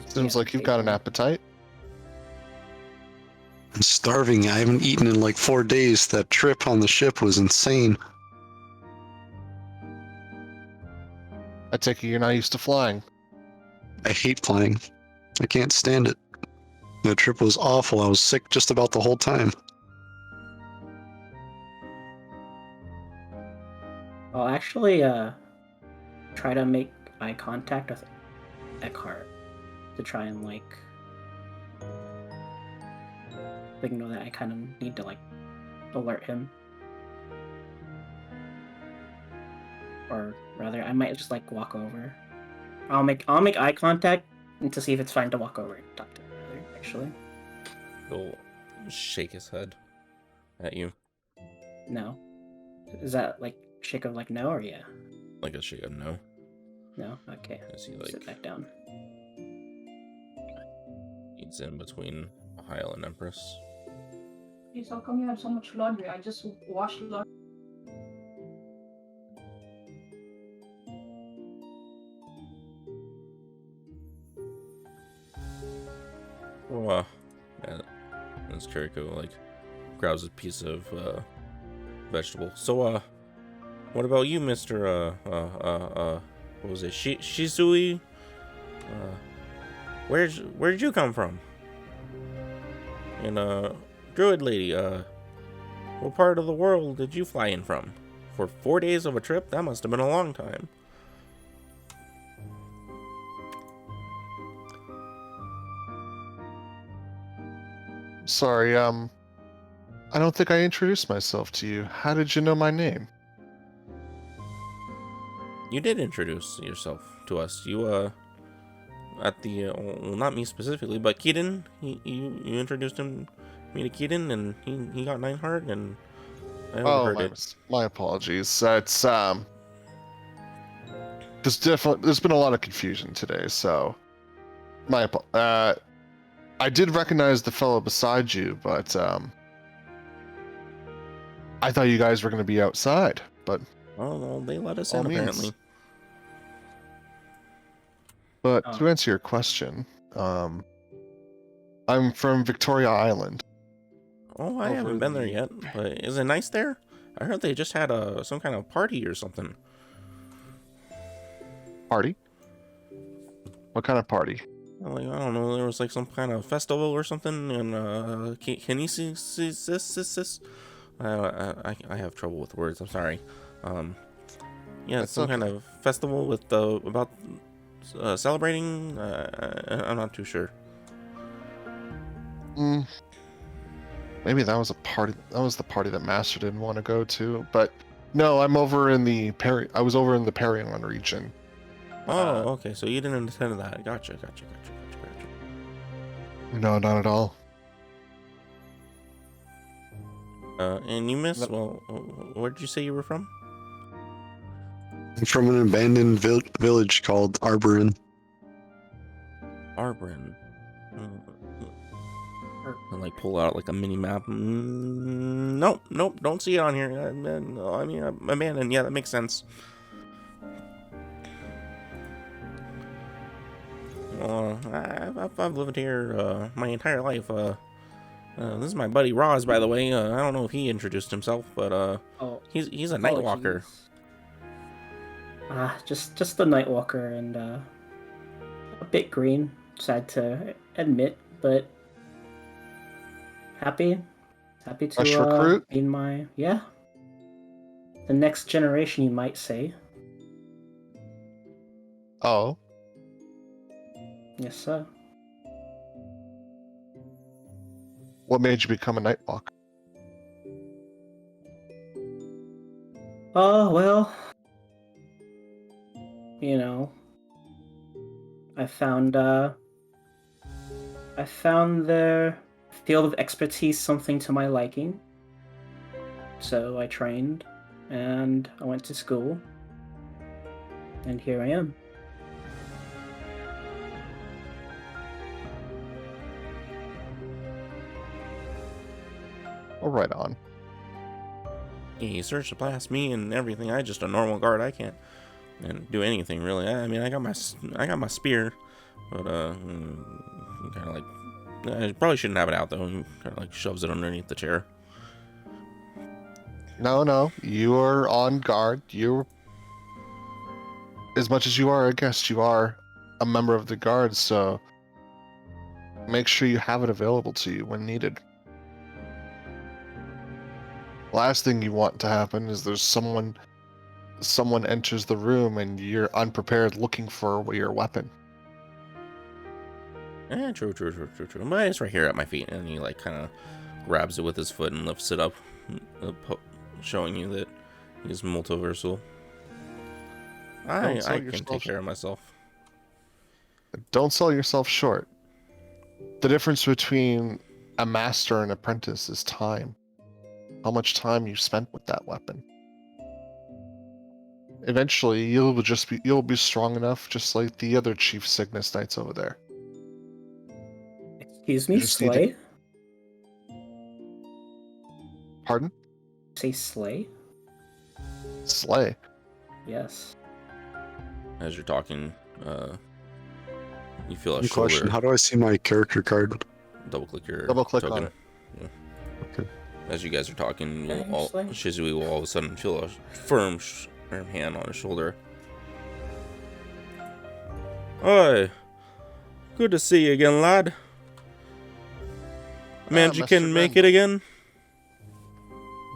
Seems like you've got an appetite. I'm starving. I haven't eaten in like 4 days. That trip on the ship was insane. I take it you're not used to flying. I hate flying. I can't stand it. That trip was awful. I was sick just about the whole time. I'll actually try to make eye contact with Eckhart to try and like signal that I kind of need to like alert him, or rather, I might just like walk over. I'll make eye contact to see if it's fine to walk over and talk to him. Rather, actually, He'll shake his head at you. no. Is that like shake of like no or yeah? Like a shake of no. No. Okay. As he like Sit back down. eats in between Ohio and Empress. Please, how come you have so much laundry? I just washed laundry. Oh, yeah. As Kiriko like grabs a piece of vegetable. So what about you, Mr. What was it? Shisui? Where'd you come from? And druid lady, what part of the world did you fly in from? For 4 days of a trip? That must have been a long time. Sorry, I don't think I introduced myself to you. How did you know my name? You did introduce yourself to us. You at the well, not me specifically, but Keaton. You introduced me to Keaton, and he got 9 heart, and I overheard it. My apologies. It's there's been a lot of confusion today, so I did recognize the fellow beside you, but I thought you guys were going to be outside, but Oh well, they let us all in means. apparently. But Oh. to answer your question, I'm from Victoria Island. Oh, I Over haven't been there the- yet, but is it nice there? I heard they just had some kind of party or something. Party? What kind of party? Like, I don't know, there was like some kind of festival or something, and can you see this? I have trouble with words. I'm sorry. Yeah, That's some kind okay. of festival with about celebrating. I'm not too sure. Mm, maybe that was a party. That was the party that Master didn't want to go to. But no, I'm over in the I was over in the Perion region. Oh, okay. So you didn't attend that. Gotcha. No, not at all. And you missed. Yep. Well, where did you say you were from? I'm from an abandoned village called Arborin. Arbrin. And like pull out like a mini map. Nope, don't see it on here. I mean, abandoned. Yeah, that makes sense. Well, I've lived here my entire life. This is my buddy Roz, by the way. I don't know if he introduced himself, but Oh, he's a night walker. Just the Nightwalker, and a bit green, sad to admit, but happy to Fresh recruit? be in the next generation, you might say. Oh, Yes, sir. what made you become a Nightwalker? Oh, well, you know, I found their field of expertise something to my liking. So I trained, and I went to school, and here I am. Oh, right on. Yeah, he searched past me and everything. I just a normal guard. I can't and do anything really. I mean, I got my spear, but kind of like I probably shouldn't have it out though. He kind of like shoves it underneath the chair. No, you are on guard. You, as much as you are a guest, you are a member of the guard, so make sure you have it available to you when needed. Last thing you want to happen is there's someone enters the room and you're unprepared looking for your weapon. True. But it's right here at my feet, and he like kind of grabs it with his foot and lifts it up, showing you that he's multiversal. I can take care of myself. Don't sell yourself short. The difference between a master and apprentice is time. How much time you spent with that weapon. Eventually, you'll be strong enough, just like the other Chief Cygnus Knights over there. Excuse me, You just need to- Slay? Pardon? Say Slay? Slay. Yes. As you're talking, you feel a Good shoulder. question. How do I see my character card? Double click your Double-click token. on it. Yeah. Okay. As you guys are talking, Okay, Slay. Shizui will all of a sudden feel a firm hand on his shoulder. Hi. Good to see you again, lad. Man, you Mr. can make it again?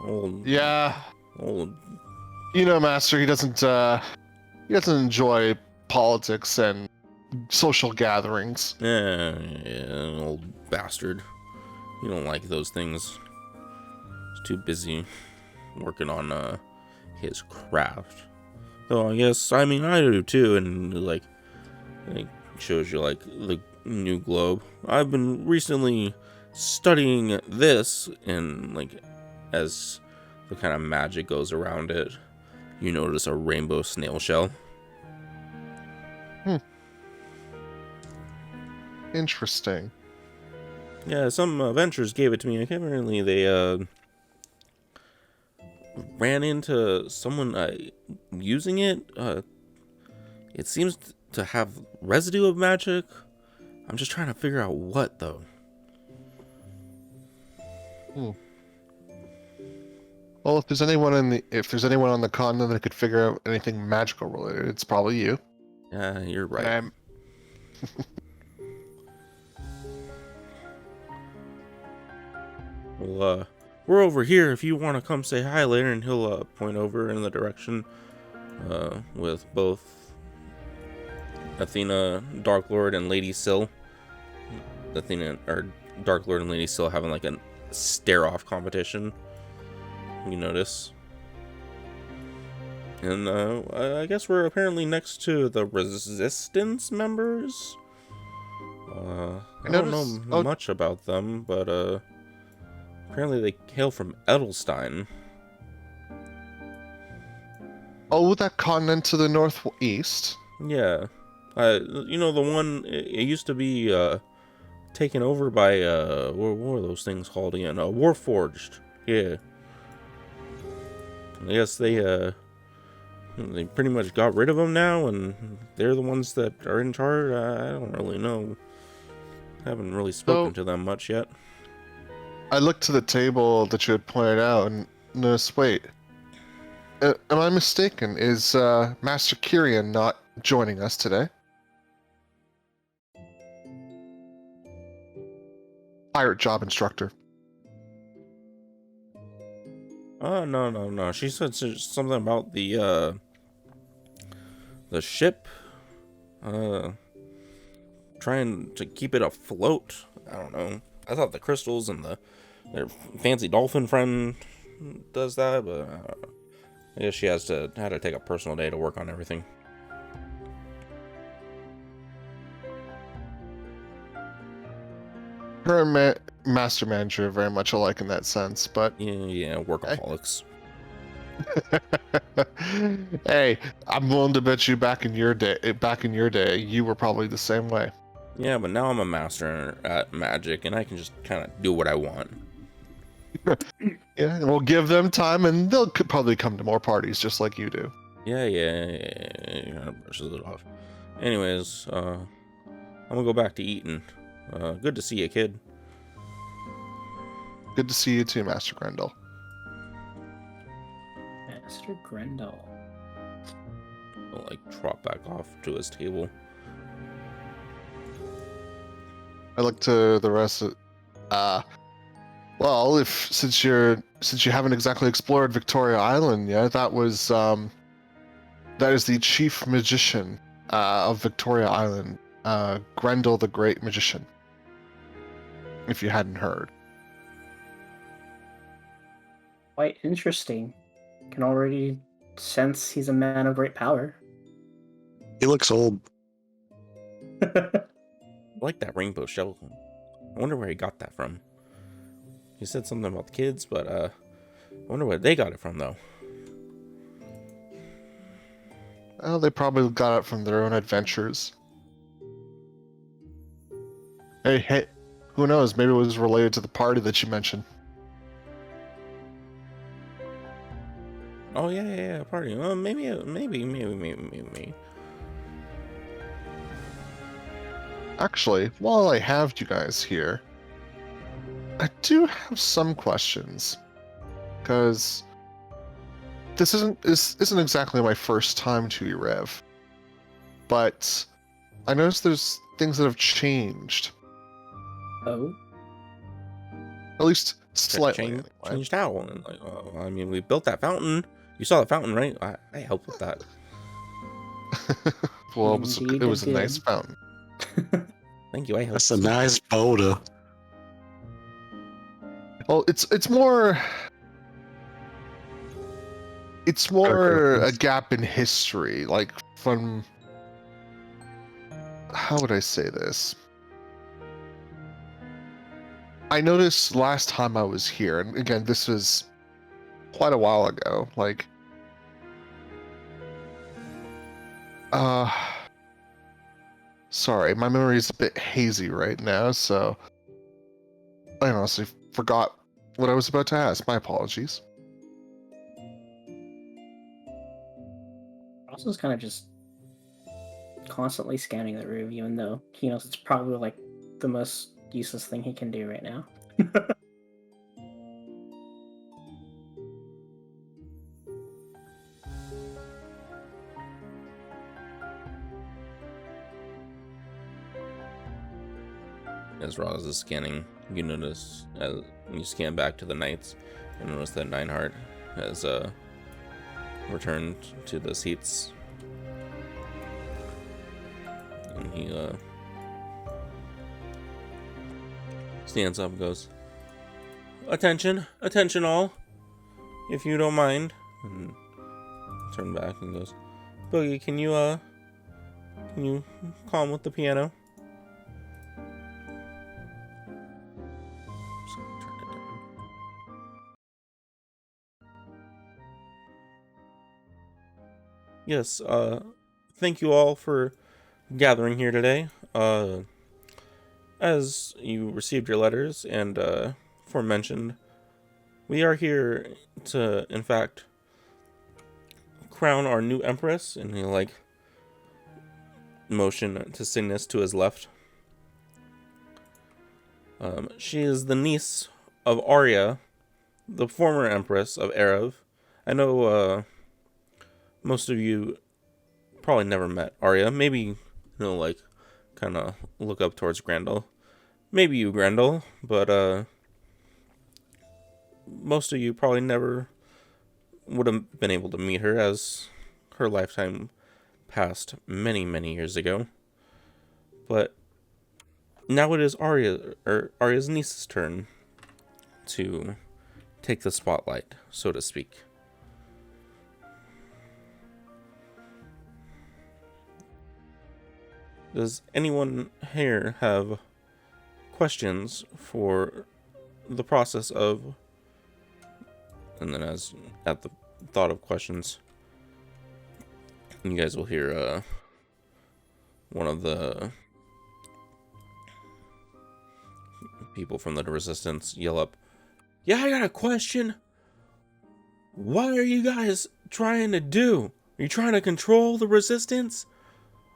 Old, Yeah, old. you know, Master, he doesn't enjoy politics and social gatherings. Yeah, old bastard. You don't like those things. He's too busy working on his craft. Though I guess I do too, and like shows you like the new globe. I've been recently studying this, and like as the kind of magic goes around it, you notice a rainbow snail shell. Interesting. Yeah, some adventurers gave it to me. Apparently, they ran into someone using it. It seems to have residue of magic. I'm just trying to figure out what, though. Well, if there's anyone on the continent that could figure out anything magical related, it's probably you. Yeah, you're right. And Well, we're over here if you want to come say hi later, and he'll point over in the direction with both Athena, Dark Lord, and Lady Syl. Athena, or Dark Lord and Lady Syl having like a stare-off competition. You notice. And I guess we're apparently next to the Resistance members. I don't know much about them, but apparently they hail from Edelstein. oh, that continent to the northeast. Yeah. The one, it used to be taken over by, what were those things called again? Warforged. Yeah. I guess they pretty much got rid of them now, and they're the ones that are in charge. I don't really know. Haven't really spoken to them much yet. I looked to the table that you had pointed out and noticed, wait, am I mistaken? Is Master Kyrian not joining us today? Pirate job instructor. Oh, no. She said something about the ship, trying to keep it afloat. I don't know. I thought the crystals and their fancy dolphin friend does that, but I guess she had to take a personal day to work on everything. Her and Master Manager are very much alike in that sense, but Yeah, workaholics. hey, I'm willing to bet you back in your day, you were probably the same way. Yeah, but now I'm a master at magic, and I can just kind of do what I want. Yeah, we'll give them time, and they'll probably come to more parties just like you do. Yeah. Brushes it off. Anyways, I'm gonna go back to eating. Good to see you, kid. Good to see you too, Master Grendel. Master Grendel. I'll trot back off to his table. I look to the rest of well, since you haven't exactly explored Victoria Island yet, that is the chief magician of Victoria Island, Grendel the Great Magician. If you hadn't heard. Quite interesting. Can already sense he's a man of great power. He looks old. I like that rainbow shovel. I wonder where he got that from. He said something about the kids, but I wonder where they got it from, though. Well, they probably got it from their own adventures. Hey, who knows? Maybe it was related to the party that you mentioned. Oh yeah, party. Maybe. Actually, while I have you guys here, I do have some questions. Because this isn't exactly my first time to Ereve. But I noticed there's things that have changed. Oh? At least slightly. Anyway. Changed how? I mean, we built that fountain. You saw the fountain, right? I helped with that. Well, it was a nice fountain. Thank you. I helped. That's a nice boulder. Well, it's more a gap in history, like from, how would I say this? I noticed last time I was here, and again, this was quite a while ago, sorry, my memory is a bit hazy right now, so I honestly forgot what I was about to ask. My apologies. Ross is kind of just constantly scanning the room, even though he knows it's probably like the most useless thing he can do right now. As Roz is scanning, you notice as you scan back to the knights, you notice that Nineheart has returned to the seats, and he stands up and goes, "Attention, attention all, if you don't mind." And turn back and goes, "Boogie, can you calm with the piano?" So turn it down. Yes, thank you all for gathering here today. As you received your letters and aforementioned, we are here to, in fact, crown our new empress. And he motion to Cygnus to his left. She is the niece of Arya, the former empress of Ereve. I know most of you probably never met Arya. Maybe kind of look up towards Grendel. Maybe you, Grendel, but most of you probably never would have been able to meet her, as her lifetime passed many, many years ago. But now it is Arya's niece's turn to take the spotlight, so to speak. Does anyone here have questions for the process of... And then as at the thought of questions, you guys will hear one of the people from the resistance yell up, "Yeah, I got a question. What are you guys trying to do? Are you trying to control the resistance?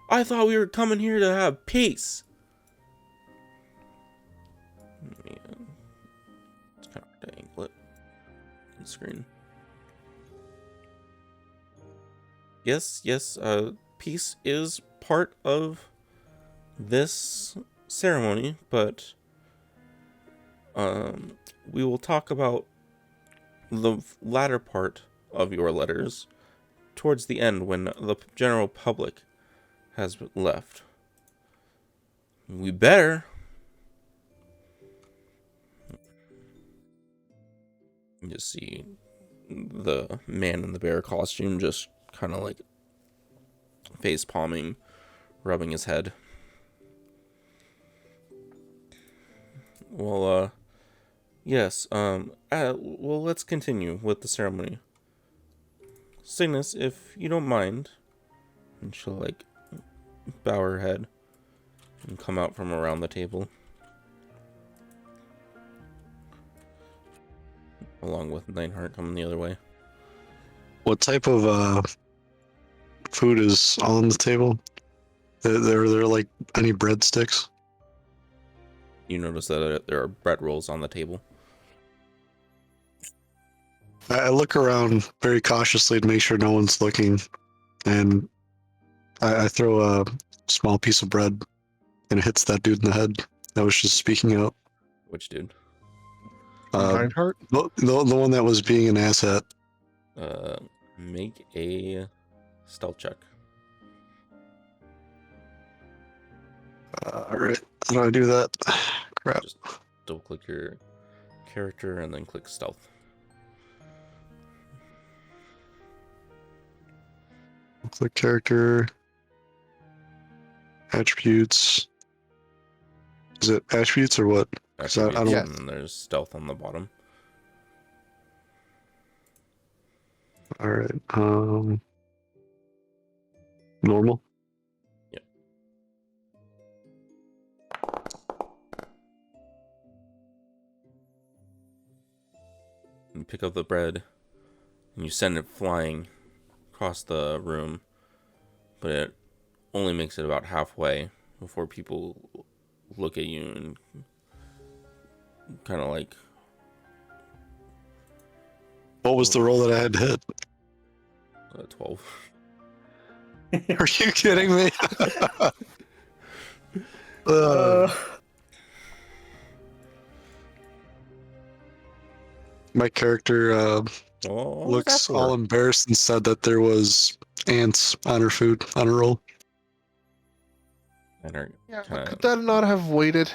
I thought we were coming here to have peace." It's kind of hard to angle it on the screen. Yes, peace is part of this ceremony, but we will talk about the latter part of your letters towards the end, when the general public has left. We better. You just see the man in the bear costume just kind of face palming, rubbing his head. Well, yes, well, let's continue with the ceremony. Cygnus, if you don't mind. And she'll, bow her head and come out from around the table. Along with Nineheart coming the other way. What type of food is on the table? There any breadsticks? You notice that there are bread rolls on the table. I look around very cautiously to make sure no one's looking, and I throw a small piece of bread, and it hits that dude in the head that was just speaking out. Which dude? Nineheart? The one that was being an asshat. Make a stealth check. Alright, how do I do that? Crap. Just double click your character and then click stealth. Click character. Attributes. Is it attributes or what? Attributes, I don't... and then there's stealth on the bottom. Alright, normal? Yep. You pick up the bread and you send it flying across the room, but it only makes it about halfway before people look at you and kind of like, What was the roll that I had to hit? 12. Are you kidding me? Uh, My character Oh, what was that looks for? all embarrassed and said that there was ants on her food on her roll. And her Yeah, kinda, could that not have waited?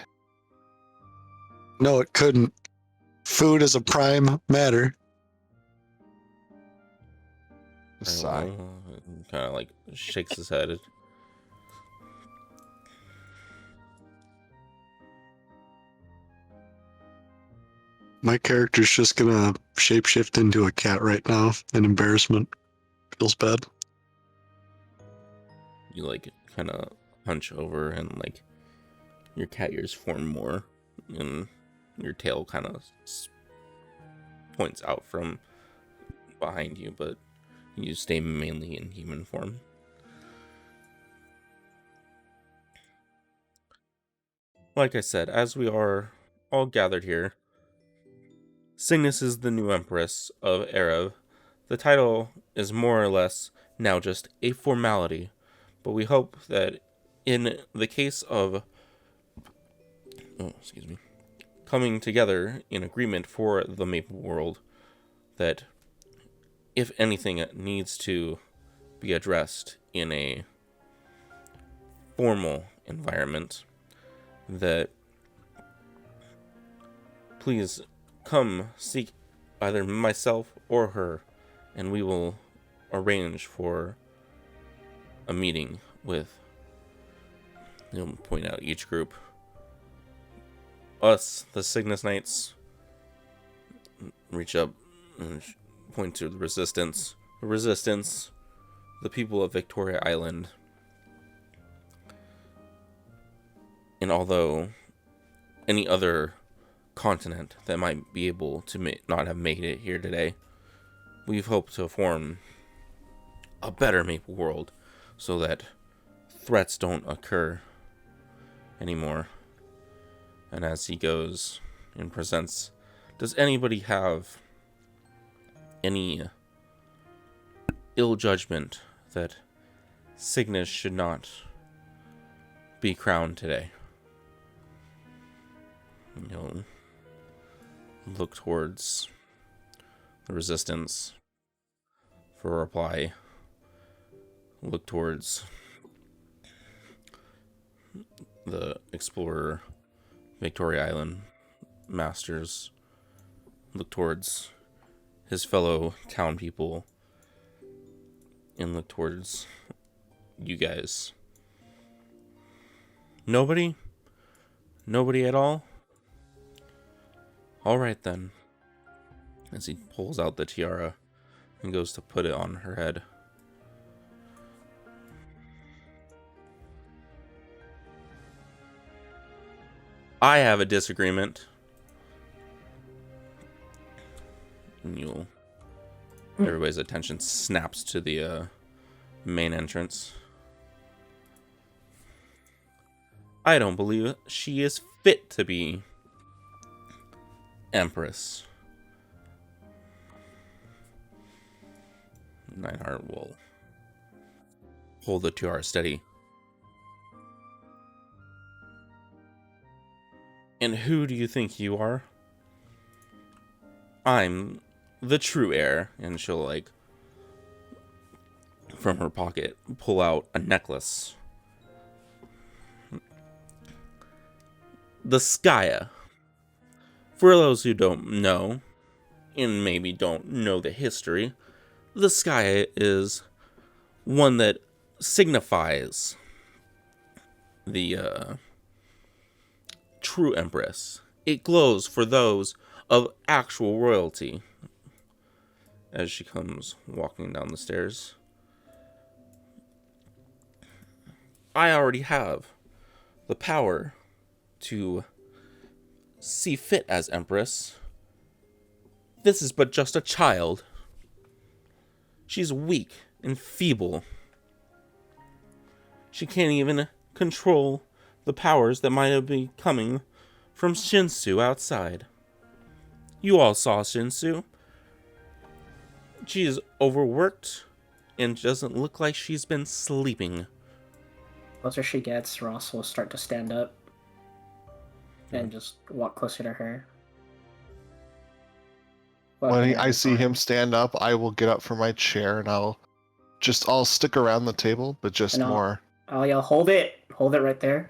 No, it couldn't. Food is a prime matter. Sigh. kind of like shakes his head. My character's just gonna shapeshift into a cat right now in embarrassment. Feels bad. You like kind of hunch over and like your cat ears form more, and your tail kind of points out from behind you, but you stay mainly in human form. Like I said, as we are all gathered here, Cygnus is the new Empress of Ereve. The title is more or less now just a formality, but we hope that in the case of coming together in agreement for the Maple World, that if anything needs to be addressed in a formal environment, that please come seek either myself or her, and we will arrange for a meeting with, point out each group. Us, the Cygnus Knights, reach up and point to the Resistance. The Resistance, the people of Victoria Island. And although any other continent that might be able to not have made it here today, we've hoped to form a better Maple World so that threats don't occur anymore. And as he goes and presents, does anybody have any ill judgment that Cygnus should not be crowned today? You'll look towards the Resistance for a reply. Look towards the Explorer, Victoria Island Masters. Look towards his fellow town people. And look towards you guys. Nobody? Nobody at all? Alright then. As he pulls out the tiara and goes to put it on her head. I have a disagreement. And everybody's attention snaps to the main entrance. I don't believe she is fit to be Empress. Nightheart will hold the tiara steady. And who do you think you are? I'm the true heir. And she'll, like, from her pocket, pull out a necklace. The Skya. For those who don't know, and maybe don't know the history, the Skya is one that signifies the true Empress. It glows for those of actual royalty. As she comes walking down the stairs. I already have the power to see fit as Empress. This is but just a child. She's weak and feeble. She can't even control the powers that might be coming from Shinsu outside. You all saw Shinsu. She is overworked and doesn't look like she's been sleeping. Closer she gets, Ross will start to stand up and just walk closer to her. I see him stand up, I will get up from my chair and I'll stick around the table, but just more. Oh, yeah, hold it right there.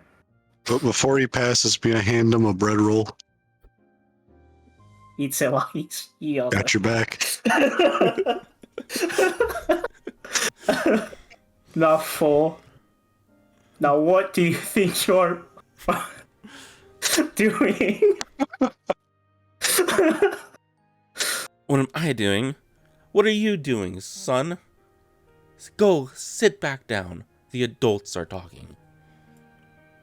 But before he passes me, I hand him a bread roll. Eats it while he also Got your back. Not full. Now, what do you think you're doing? What am I doing? What are you doing, son? Go sit back down. The adults are talking.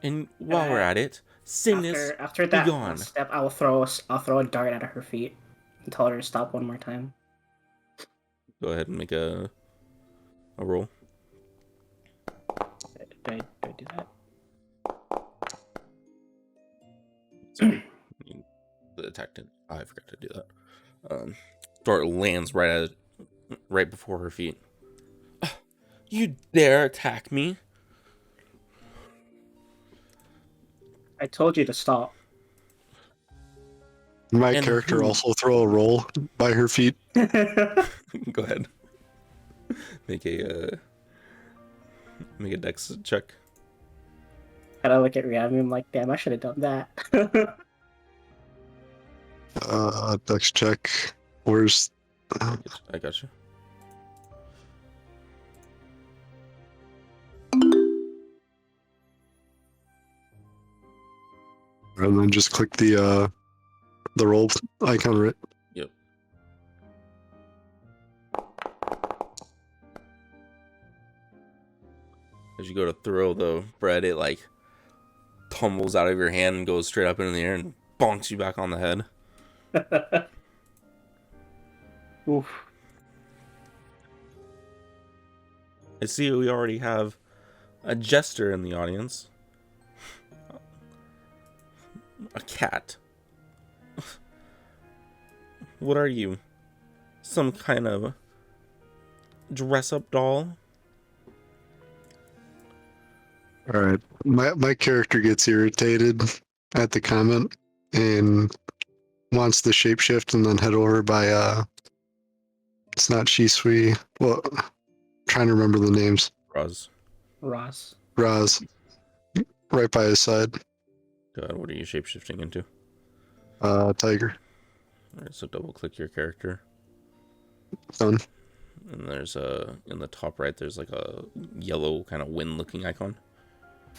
And while we're at it, Cygnus, after be that gone. step, I'll throw a dart at her feet and tell her to stop one more time. Go ahead and make a roll. Do I do that? Sorry. The attack didn't. I forgot to do that. Dart lands right before her feet. You dare attack me? I told you to stop. My And character who? also throw a roll by her feet. Go ahead. Make a dex check. And I look at Riami, I'm like, damn, I should have done that. Dex check. Where's... I got you. And then just click the roll icon, right? Yep. As you go to throw the bread, it like tumbles out of your hand and goes straight up into the air and bonks you back on the head. Oof. I see we already have a jester in the audience. A cat. What are you? Some kind of dress-up doll? Alright. My character gets irritated at the comment and wants to shapeshift and then head over by it's not Shisui. Well, trying to remember the names. Roz. Raz. Right by his side. God, what are you shapeshifting into? Tiger. Alright, so double click your character. Done. And there's in the top right, there's like a yellow kind of wind looking icon.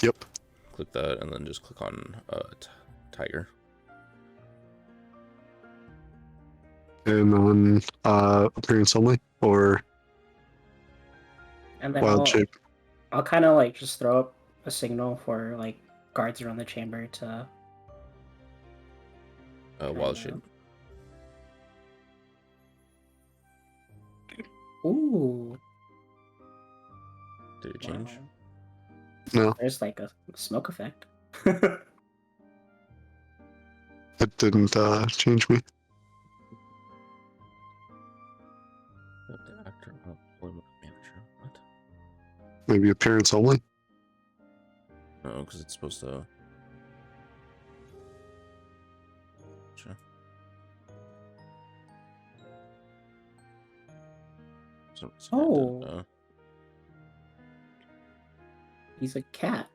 Yep. Click that and then just click on tiger. And then appearance only or And then wild shape. I'll kind of like just throw up a signal for like guards around the chamber to. Wild shape. Ooh. Did it change? Wow. No, There's like a smoke effect. it didn't change me. The actor employment manager. What? Maybe appearance only. No, because it's supposed to. Sure. Oh. He's a cat.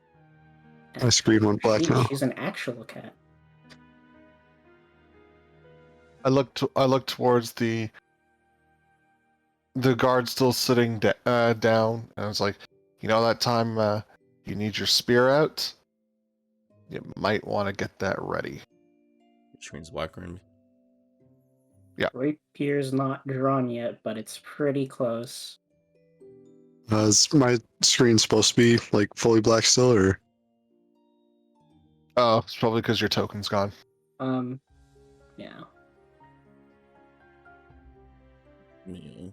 My screen went black now. She's an actual cat. I look towards the guard still sitting down, and I was like, you know, that time you need your spear out. You might want to get that ready. Which means black ring. Yeah. Rapier's not drawn yet, but it's pretty close. Is my screen supposed to be like fully black still, or? Oh, it's probably because your token's gone. Yeah. Yeah.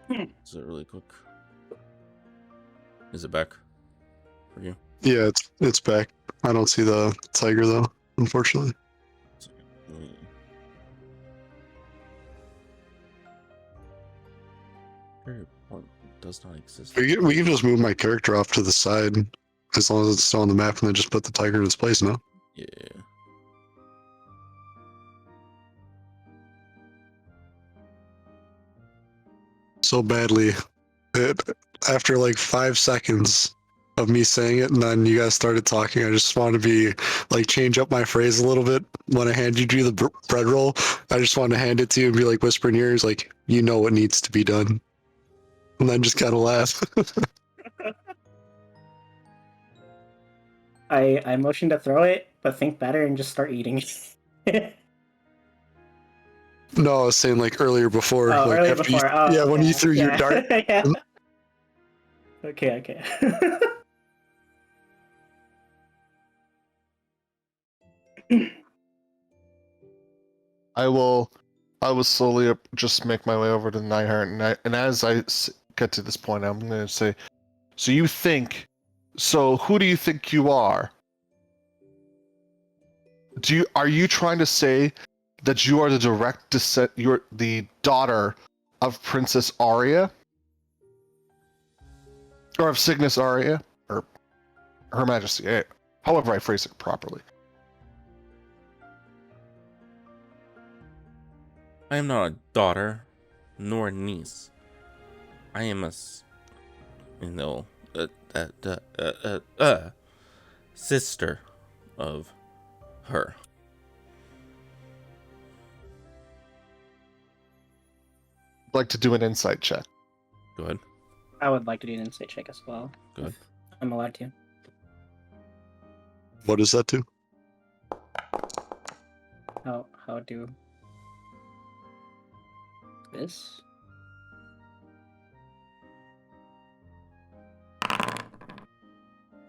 Is it really quick? Is it back? for you. Yeah, it's back. I don't see the tiger though, unfortunately. Mm. Very important. Does not exist. We can just move my character off to the side as long as it's still on the map, and then just put the tiger in its place. No. Yeah. So badly. After like 5 seconds of me saying it, and then you guys started talking, I just want to be like change up my phrase a little bit. When I handed you the bread roll, I just want to hand it to you and be like whisper in your ears, like, you know what needs to be done, and then just kind of laugh. I motioned to throw it, but think better and just start eating it. No, I was saying like earlier before, Oh, like earlier after before. you, Oh, yeah, when you okay. threw your Yeah. dart. Yeah. Okay. I will slowly just make my way over to the 900, and as I get to this point, I'm going to say, so who do you think you are? Are you trying to say that you are the direct descent, you're the daughter of Princess Aria? Or of Cygnus Aria? Or Her Majesty, however I phrase it properly. I am not a daughter, nor a niece. I am sister of her. I'd like to do an insight check. Go ahead. I would like to do an insight check as well. Go ahead. I'm allowed to. What does that do? How do this?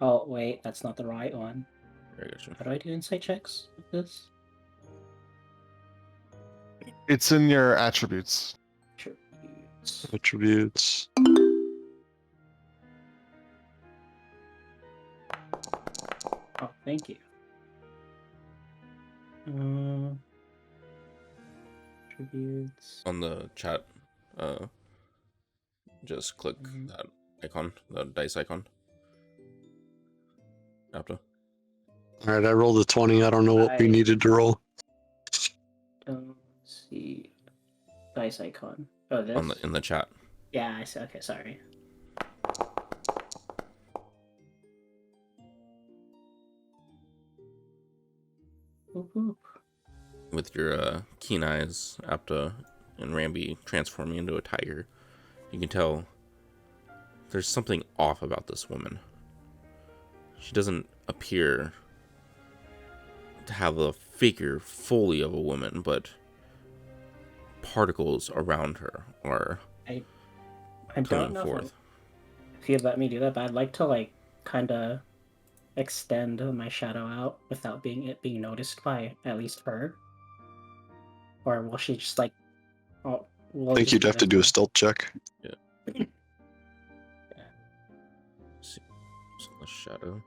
Oh wait, that's not the right one. I got you. How do I do insight checks with this? It's in your attributes. Attributes. Attributes. Oh, thank you. Attributes. On the chat, just click that icon, the dice icon. After. All right, I rolled a 20. I don't know what we I- needed to roll. Don't see dice icon. Oh, this. In the chat. Yeah, I see. Okay, sorry. Boop, boop. With your keen eyes, Apta and Rambi transforming into a tiger, you can tell there's something off about this woman. She doesn't appear to have the figure fully of a woman, but particles around her are I don't coming know forth. if you'd let me do that, but I'd like to like kind of extend my shadow out without being noticed by at least her. Or will she just like? Oh, I think you'd have to do a stealth check. See, the shadow.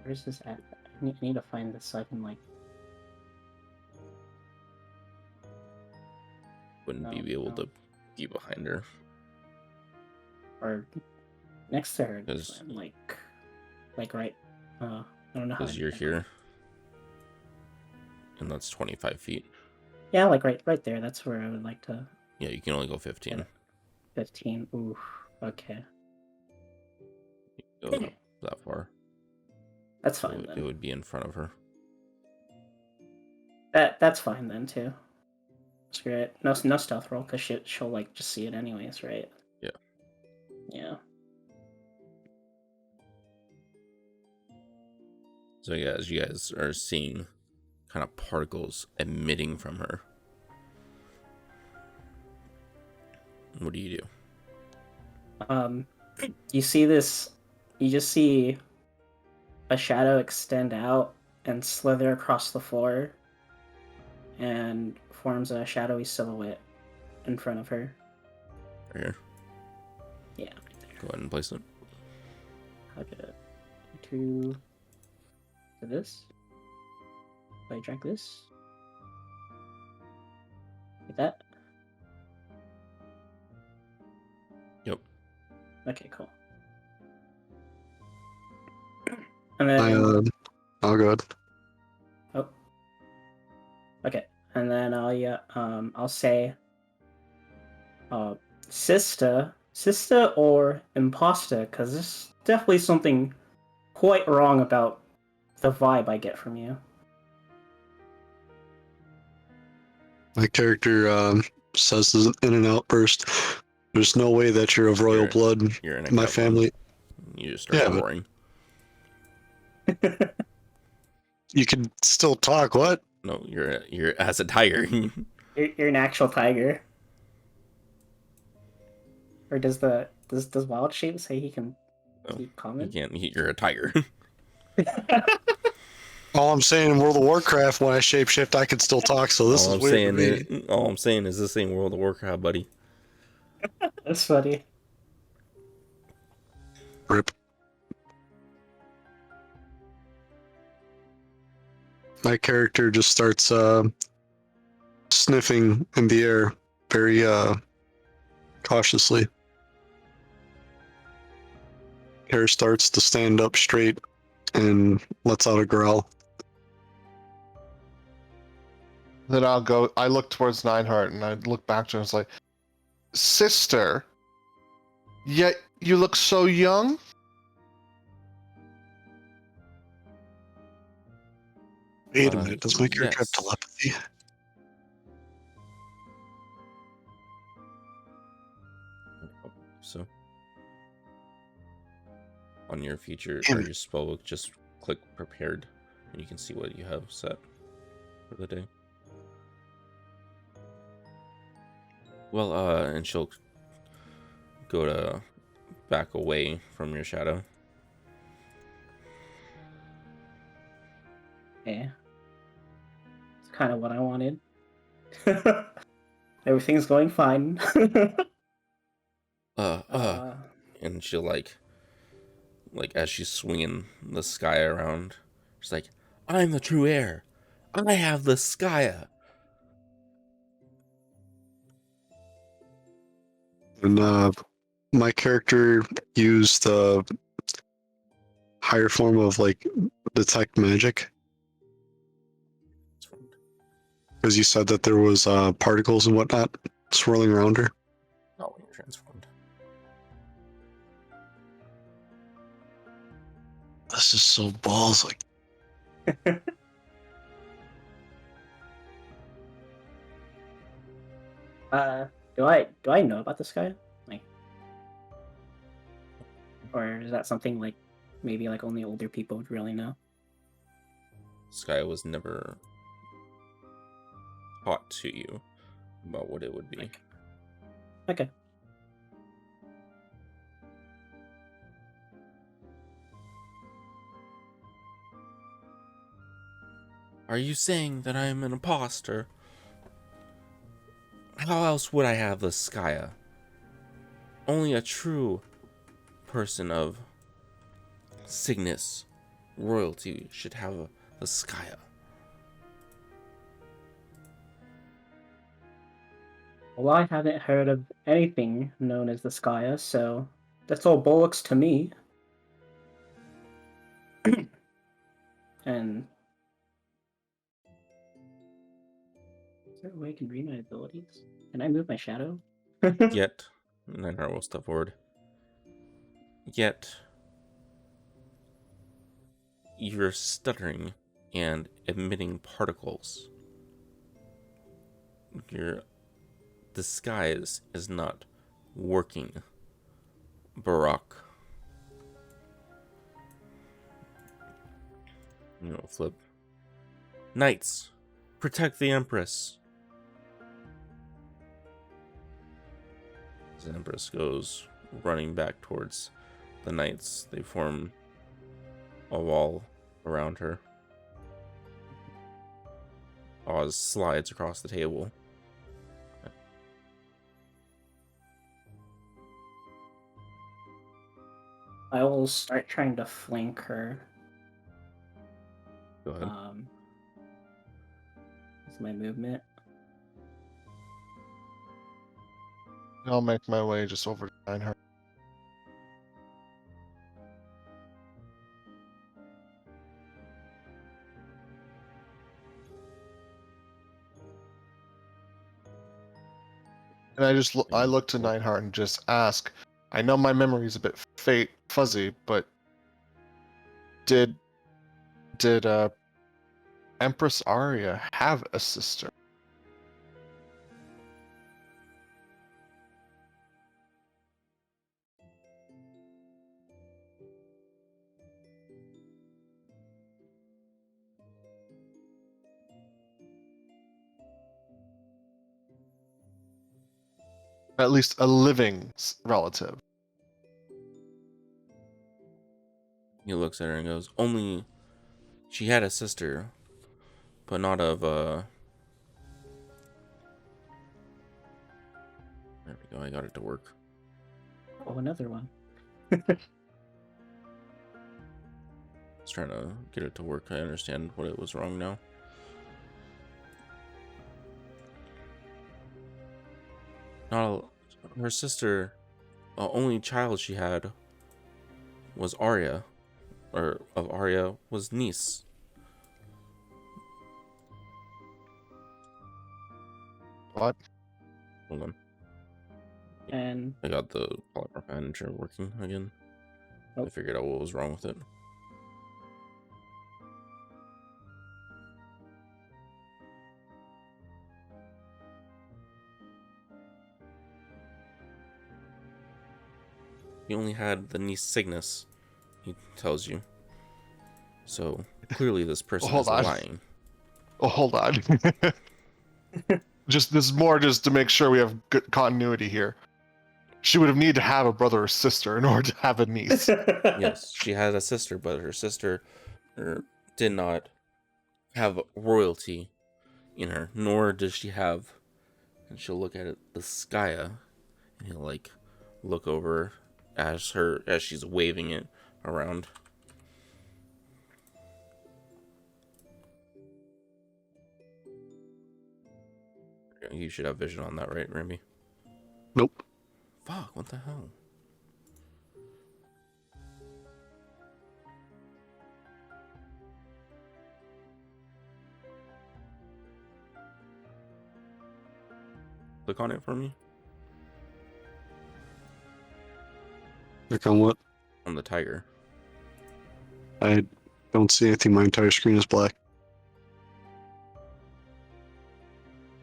Where's this at? I need to find this so I can like. Wouldn't be able to be behind her. Or next to her, 'Cause- like right. I don't know how. Because you're here. And that's 25 feet. Yeah, like right there. That's where I would like to. Yeah, you can only go 15. Yeah. 15. Ooh. Okay. Go that far. That's fine It then. would be in front of her. That's fine then too. Screw it. No stealth roll because she'll like just see it anyways, right? Yeah. Yeah. So yeah, as you guys are seeing kind of particles emitting from her, what do you do? You see this. You just see a shadow extend out and slither across the floor, and forms a shadowy silhouette in front of her. Right here. Yeah. Go ahead and place it. How to this? If I drink this? Like that? Yep. Okay, cool. And then I'll go ahead. oh, okay, and then I'll say, sister or imposter, because there's definitely something quite wrong about the vibe I get from you. My character says this in an outburst. There's no way that you're of royal You're- blood. You're in a My gremlin. family. You just start Yeah, but- roaring. You can still talk. What? No, you're as a tiger. You're an actual tiger. Or does Wild Shape say he can No, keep you common? can't. You're a tiger. All I'm saying in World of Warcraft, when I shapeshift, I can still talk. So this all is I'm weird saying to me. is, all I'm saying is this ain't World of Warcraft, buddy. That's funny. Rip. My character just starts sniffing in the air very cautiously. Hair starts to stand up straight and lets out a growl. Then I look towards Nineheart and I look back to her and it's like, sister, yet you look so young? Wait a minute, does my character have yes. telepathy? So, on your feature Damn or it. your spellbook, just click prepared, and you can see what you have set for the day. Well, and she'll go to back away from your shadow. Yeah. It's kind of what I wanted. Everything's going fine. And she'll like as she's swinging the sky around, she's like, "I'm the true heir. I have the Skya." And my character used the higher form of like detect magic because you said that there was particles and whatnot swirling around her. Not when you're transformed. This is so balls like. Do I know about this guy? Like, or is that something like maybe like only older people would really know? Skya was never taught to you about what it would be. Okay. Are you saying that I'm an imposter? How else would I have the Skya? Only a true person of Cygnus royalty should have the Skya. Well, I haven't heard of anything known as the Skya, so that's all bollocks to me. And is there a way I can read my abilities? Can I move my shadow? Yet, and then I will step forward. Yet, you're stuttering and emitting particles. Your disguise is not working, Barak. Flip. Knights, protect the Empress. As the Empress goes running back towards the knights, they form a wall around her. Oz slides across the table. I will start trying to flank her. Go ahead. That's my movement. I'll make my way just over to Reinhardt. And I look to Nightheart and just ask, I know my memory's a bit fuzzy, but did Empress Arya have a sister? At least a living relative. He looks at her and goes, only she had a sister, but not of, there we go, I got it to work. Oh, another one. I was trying to get it to work. I understand what it was wrong now. Her sister, the only child she had was Arya, or of Arya was niece. What? Hold on. And I got the polymer manager working again. I figured out what was wrong with it. He only had the niece Cygnus, he tells you. So clearly this person is lying. Oh, hold on. This is more just to make sure we have good continuity here. She would have needed to have a brother or sister in order to have a niece. Yes, she had a sister, but her sister did not have royalty in her, nor does she have, and she'll look at it, the Skya, and he'll like look over as she's waving it around. You should have vision on that, right, Ramby? Nope. Fuck, what the hell? Click on it for me. Click on what? On the tiger. I don't see anything. My entire screen is black.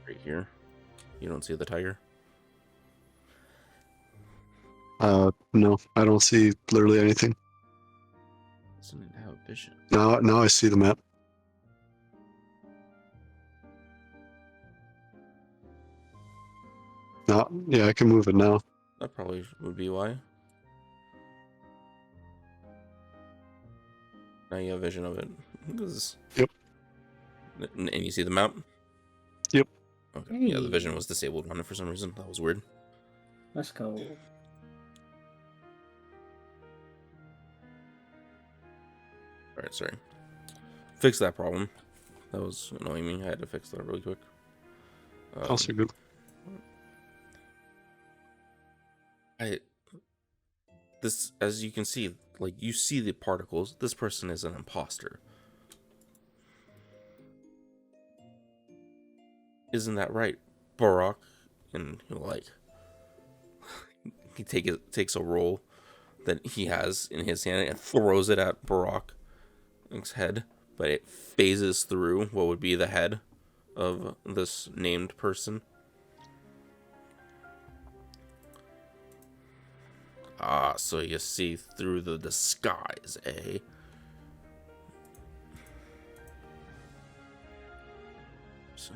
Right here. You don't see the tiger? No, I don't see literally anything. Doesn't have vision. Now I see the map. No, yeah, I can move it now. That probably would be why. Now you have vision of it. Yep. And you see the map? Yep. Okay. Yeah, the vision was disabled on it for some reason. That was weird. let's go. Alright, sorry. Fix that problem. That was annoying me. I had to fix that really quick. Also good. This, as you can see, like, you see the particles. This person is an imposter. Isn't that right, Barak? And he takes a roll that he has in his hand and throws it at Barak's head, but it phases through what would be the head of this named person. Ah, so you see through the disguise, eh? So.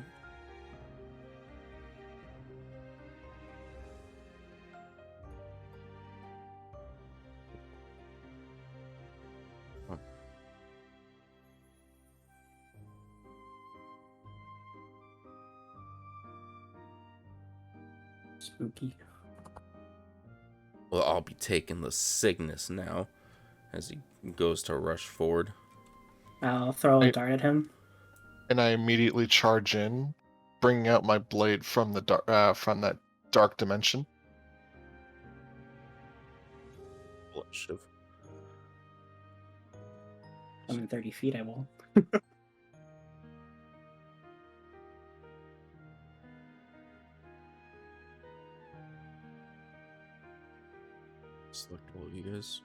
Spooky. Well, I'll be taking the Cygnus now, as he goes to rush forward. I'll throw a Right. dart at him. And I immediately charge in, bringing out my blade from from that dark dimension. Initiative. I'm in 30 feet, I will. Select all of you guys.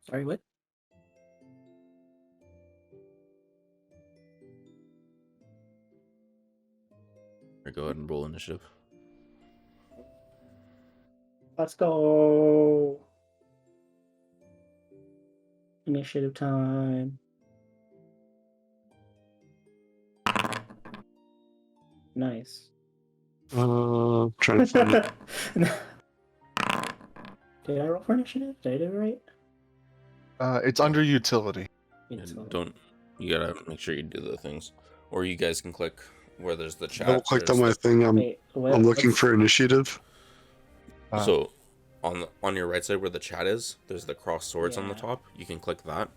Sorry, what? Or go ahead and roll initiative. Let's go. Initiative time. Nice. Trying to find it. Did I roll for initiative? Did I do it right? It's under utility. It's And you gotta make sure you do the things. Or you guys can click where there's the chat. Double clicked on there's my thing. I'm Wait, looking for initiative. So on your right side where the chat is, there's the cross swords on the Yeah. top. You can click that.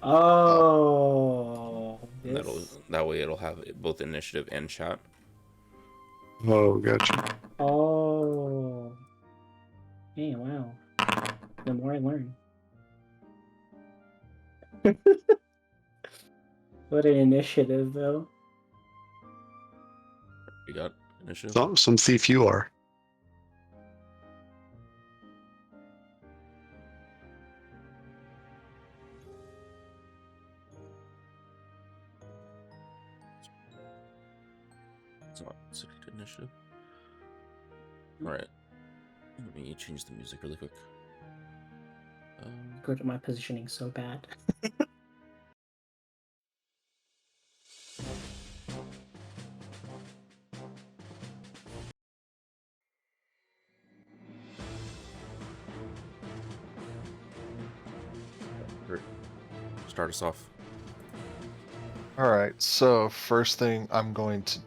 Oh, And this. that way it'll have both initiative and chat. Oh, gotcha. Oh. Hey, wow. The more I learn. What an initiative, though. You got initiative. Some thief you are. It's not 60 to initiative. Alright. Let me change the music really quick. Go to my positioning so bad. Start us off. All right. So first thing I'm going to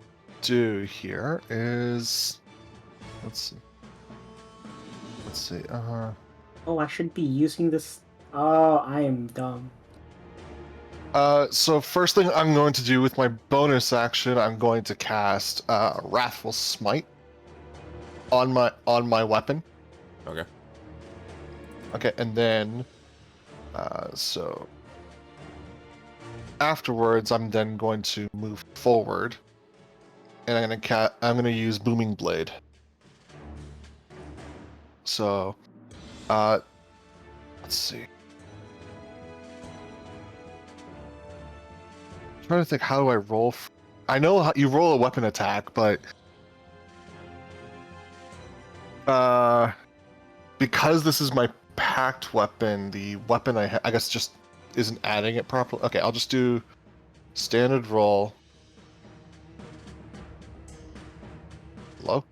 do here is, let's see. Oh, I should be using this. Oh, I am dumb. So first thing I'm going to do with my bonus action, I'm going to cast Wrathful Smite on my weapon. Okay. Okay, and then so afterwards, I'm then going to move forward, and I'm gonna use Booming Blade. So, let's see. I'm trying to think, how do I roll? I know how you roll a weapon attack, but because this is my packed weapon, the weapon I guess just isn't adding it properly. Okay, I'll just do standard roll. Hello?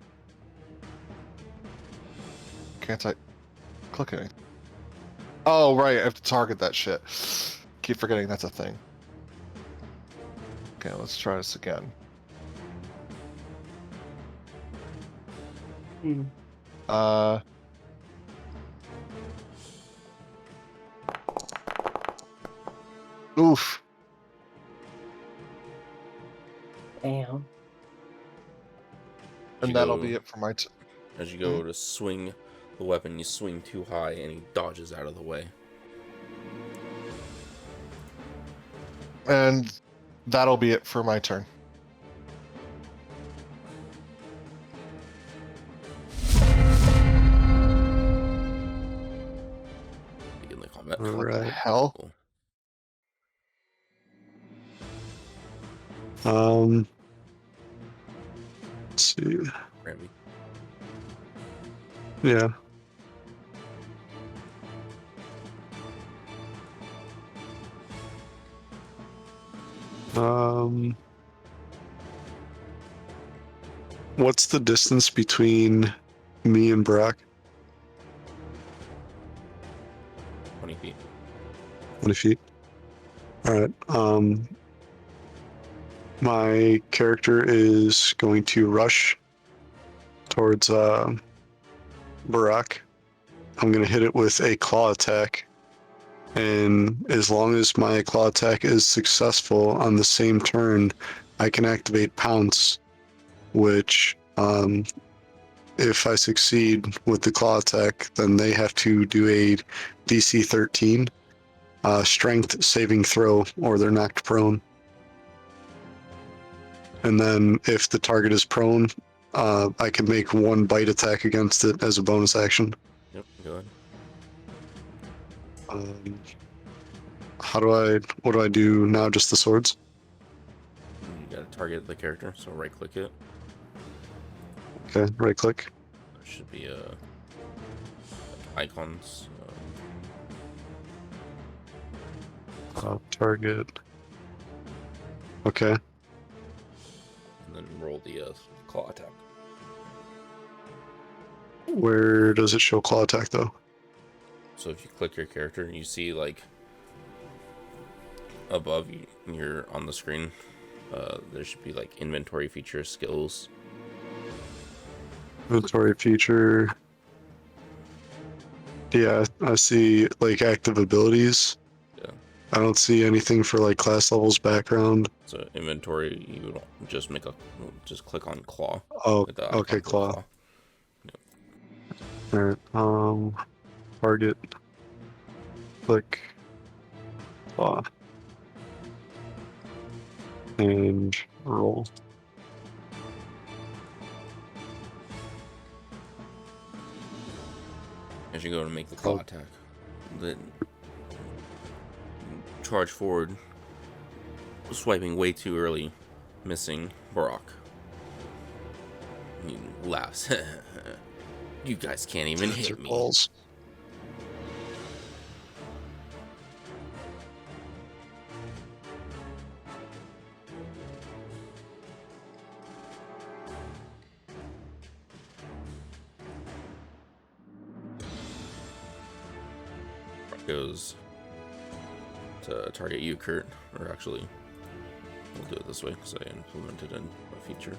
Can't I click anything? Oh, right, I have to target that shit. Keep forgetting that's a thing. Okay, let's try this again. Hmm. Oof. Damn. And that'll be it for my As you go to swing the weapon, you swing too high and he dodges out of the way. And that'll be it for my turn. Begin the combat. What the Right. hell? Cool. Let's see. Randy. Yeah. What's the distance between me and Brock? 20 feet. 20 feet. All right. My character is going to rush towards Barak. I'm going to hit it with a claw attack. And as long as my claw attack is successful on the same turn, I can activate Pounce, which, if I succeed with the claw attack, then they have to do a DC 13 strength saving throw, or they're knocked prone. And then if the target is prone, I can make one bite attack against it as a bonus action. Yep, go ahead. What do I do now? Just the swords? You gotta target the character, so right click it. Okay, right click. There should be icons. Target. Okay. And then roll the claw attack. Where does it show claw attack though? So if you click your character, you see like above you, you're on the screen. There should be like inventory feature skills. Inventory feature. Yeah, I see like active abilities. Yeah. I don't see anything for like class levels, background. So inventory, you don't just click on claw. Oh, Like the okay, icon for claw. Yep. Alright, target. Click. Claw. And roll. As you go to make the claw attack, then charge forward, swiping way too early, missing Barak. He laughs. You guys can't even That's your hit me. balls. Goes to target you, Kurt. Or actually, we'll do it this way because I implemented a feature.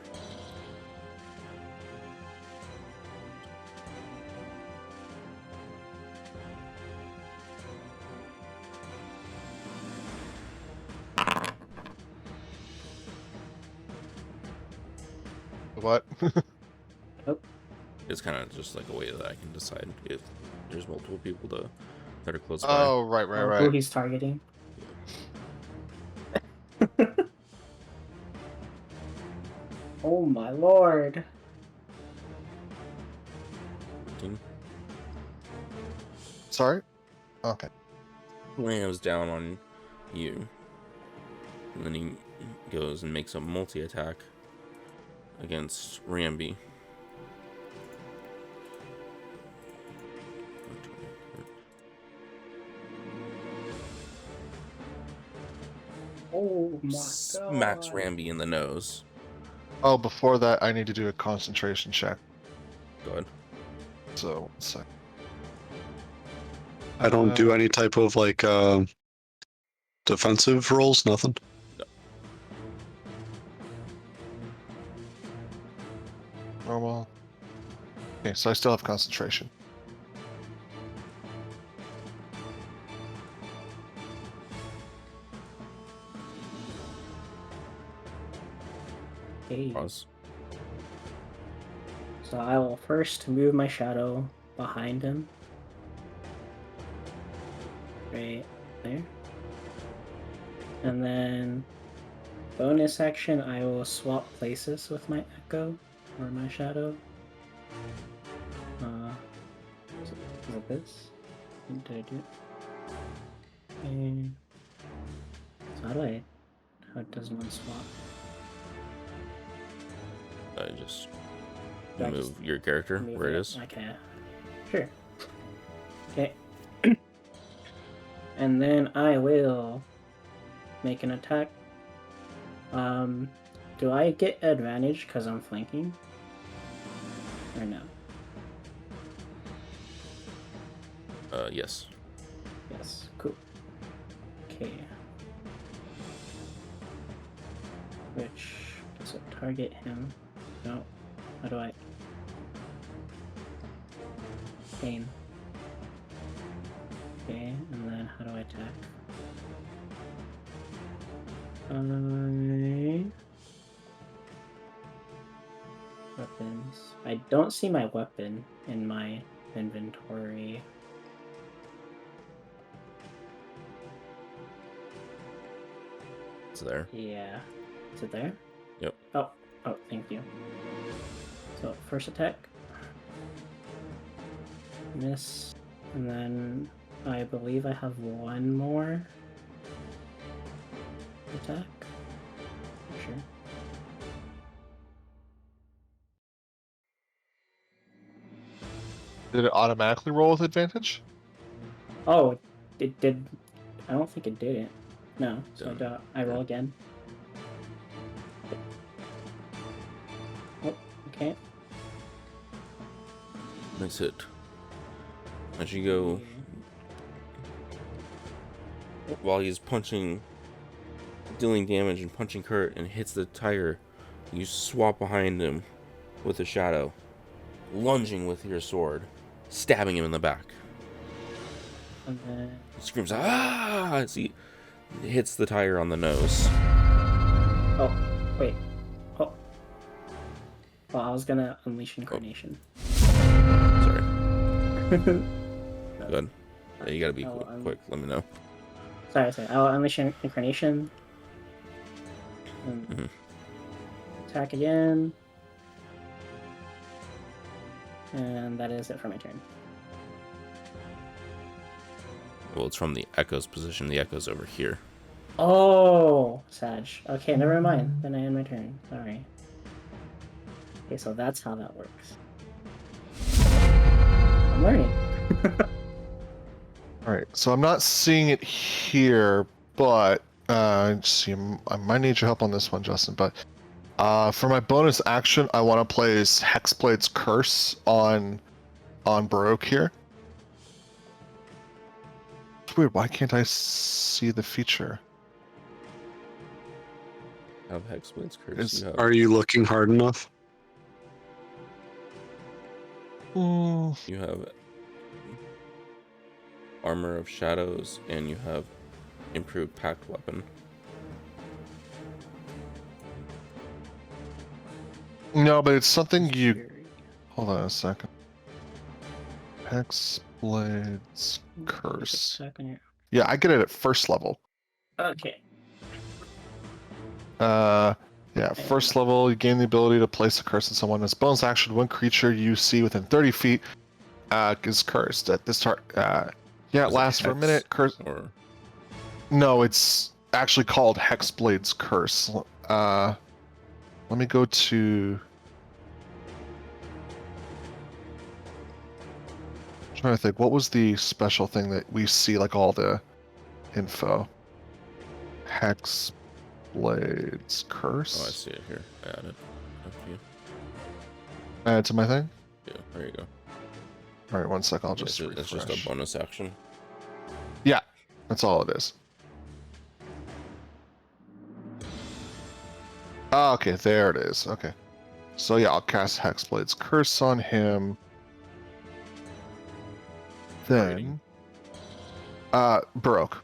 What? It's kind of just like a way that I can decide if there's multiple people that are close by. Oh, right, Who right. he's targeting. Oh my lord. 15. Sorry? Okay. Lands down on you. And then he goes and makes a multi-attack against Ramby. Oh my god. Smacks Ramby in the nose. Oh, before that, I need to do a concentration check. Go ahead. So, one sec. I don't do any type of like defensive rolls, nothing. Normal. Okay, so I still have concentration. Okay. Pause. So I will first move my shadow behind him. Right there. And then bonus action, I will swap places with my echo or my shadow. Is it this? Did I do it? And so how does one swap? Just Do I move just your character move where it is. Okay. Sure. Okay. And then I will make an attack. Do I get advantage because I'm flanking? Or no? Yes. Yes. Cool. Okay. Which does it target him? No. How do I? Pain. Okay, and then how do I attack? Weapons. I don't see my weapon in my inventory. It's there. Yeah. Is it there? Yep. Oh, thank you. So, first attack. Miss. And then I believe I have one more attack. Not sure. Did it automatically roll with advantage? Oh, it did. I don't think it did it. No, so Done. I roll again. Oh, okay. Nice hit. As you go, while he's punching, dealing damage and punching Kurt and hits the tiger, you swap behind him with a shadow, lunging with your sword, stabbing him in the back. And then He screams, "Ah!" as he hits the tiger on the nose. oh, wait. Oh. Well, I was gonna unleash incarnation. Sorry. Good. Yeah, you gotta be quick. Let me know. Sorry. I'll unleash incarnation. And Mhm. attack again. And that is it for my turn. Well, it's from the Echo's position. The Echo's over here. Oh, Sag. Okay, never mind. Then I end my turn. Sorry. Okay, so that's how that works. I'm learning. All right, so I'm not seeing it here, but see, I might need your help on this one, Justin. But for my bonus action, I want to place Hexblade's Curse on Baroque here. It's weird. Why can't I see the feature? Have Hexblade's Curse. Is- You have, Are you looking hard enough? Hmm. you have Armor of Shadows, and you have improved Pact Weapon. No, but it's something you. Fury. Hold on a second. Hexblade's Curse. Attack on your- Yeah, I get it at first level. Okay. Yeah, first level, you gain the ability to place a curse on someone. As bonus action, one creature you see within 30 feet is cursed. At this target, yeah, it Is lasts for a Hex minute. Curse. Or No, it's actually called Hexblade's Curse. Let me go to. I'm trying to think. What was the special thing that we see, like all the info? Hexblade's Curse. oh, I see it here. I added a few. Add to my thing. Yeah, there you go. All right, one sec. I'll Yeah, just it's just a refresh. bonus action. Yeah, that's all it is. Ah, okay, there it is. Okay. So yeah, I'll cast Hexblade's Curse on him. Then Baroque.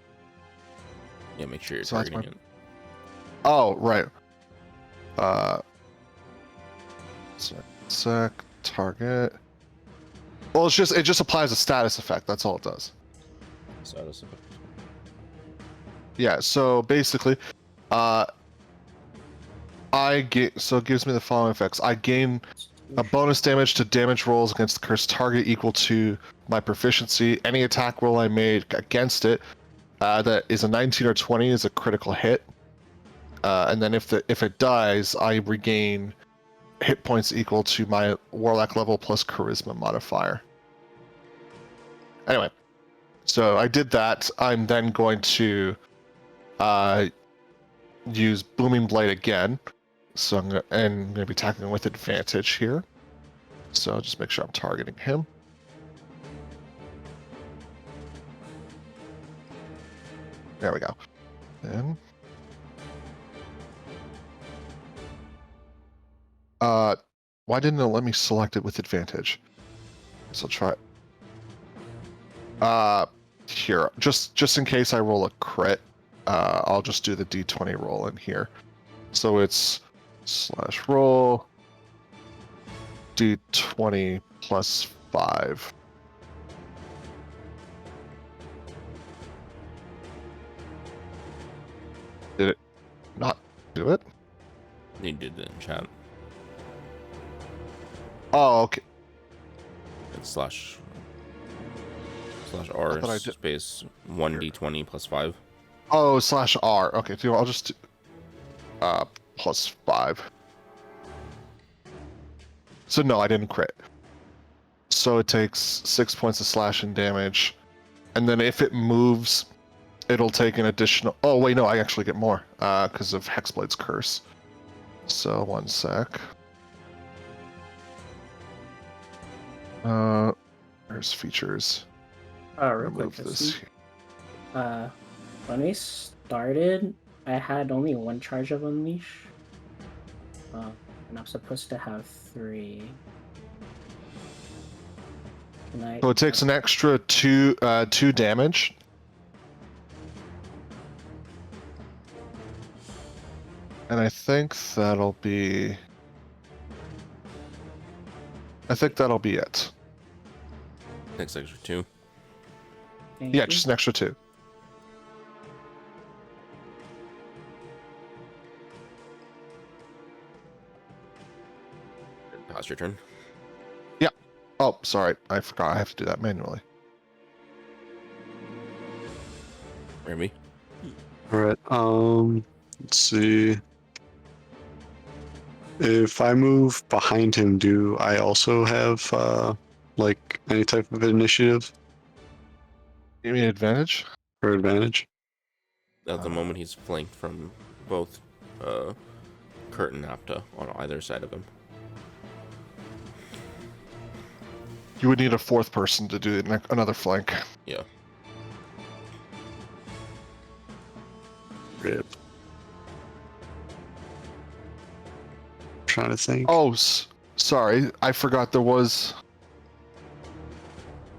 Yeah, make sure you're So that's targeting it. Oh, right. Sec target. Well, it just applies a status effect. That's all it does. Status effect. Yeah, so basically, it gives me the following effects. I gain a bonus damage to damage rolls against the cursed target equal to my proficiency. Any attack roll I made against it that is a 19 or 20 is a critical hit. And then if it dies, I regain hit points equal to my warlock level plus charisma modifier. Anyway, so I did that. I'm then going to use Booming Blade again. So I'm gonna be attacking with advantage here. So I'll just make sure I'm targeting him. There we go. Then Why didn't it let me select it with advantage? So try. Here, just in case I roll a crit, I'll just do the d20 roll in here. So it's /roll d20 plus 5. Did it not do it? You did it in chat. Oh, okay. It's slash I R thought I did- space 1d20 plus 5. Oh, /R. Okay, so I'll just do, plus 5. So no, I didn't crit. So it takes 6 points of slashing damage, and then if it moves, it'll take an additional. Oh wait, no, I actually get more because of Hexblade's curse. So 1 sec. There's features. Real quick, Remove this. when we started, I had only 1 charge of Unleash. And I'm supposed to have 3. So it takes an extra 2 damage. And I think that'll be it. Next extra 2. Yeah, just an extra 2. Pass your turn. Oh, sorry, I forgot. I have to do that manually. Remy. All right. Let's see. If I move behind him, do I also have like any type of initiative You mean advantage? or advantage? At the moment, he's flanked from both Kurt and Apta on either side of him. You would need a 4th person to do another flank. Yeah. Rip. Trying to think. Oh, sorry, I forgot there was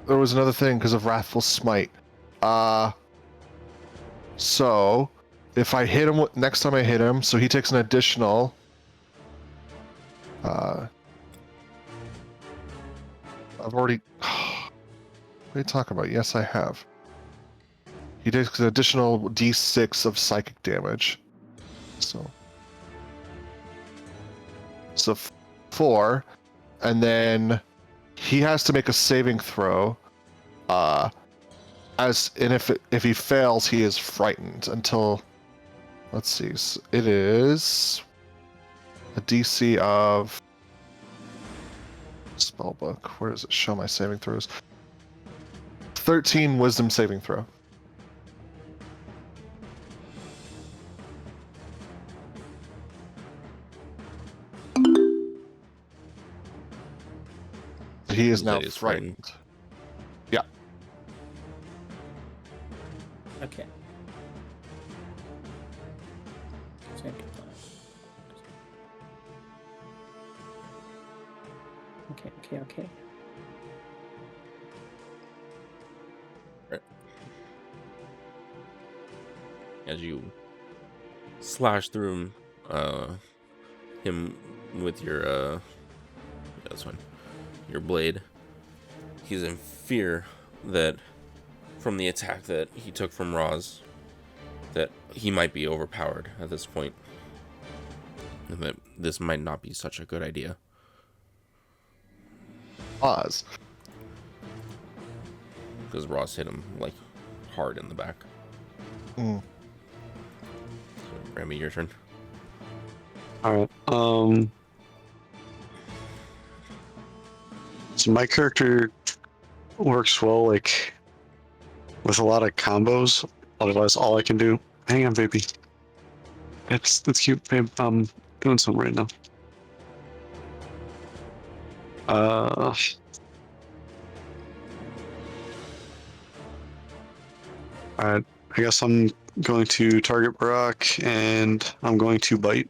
another thing because of Wrathful Smite. So if I hit him next time I hit him, so he takes an additional. I've already. What are you talking about? Yes, I have. He takes an additional d6 of psychic damage. So 4, and then he has to make a saving throw. If he fails, he is frightened until. Let's see. It is a DC of spellbook. Where does it show my saving throws? 13 wisdom saving throw. He is now He is frightened. frightened. Yeah. Okay. Okay. As you slash through him with your that's one, your blade, he's in fear that from the attack that he took from Roz, that he might be overpowered at this point, and that this might not be such a good idea. Pause. Because Roz hit him like hard in the back. Mm. So, Remy, your turn. All right. So my character works well, like with a lot of combos. Otherwise, all I can do. Hang on, baby. That's cute, babe. I'm doing something right now. Alright, I guess I'm going to target Brock and I'm going to bite.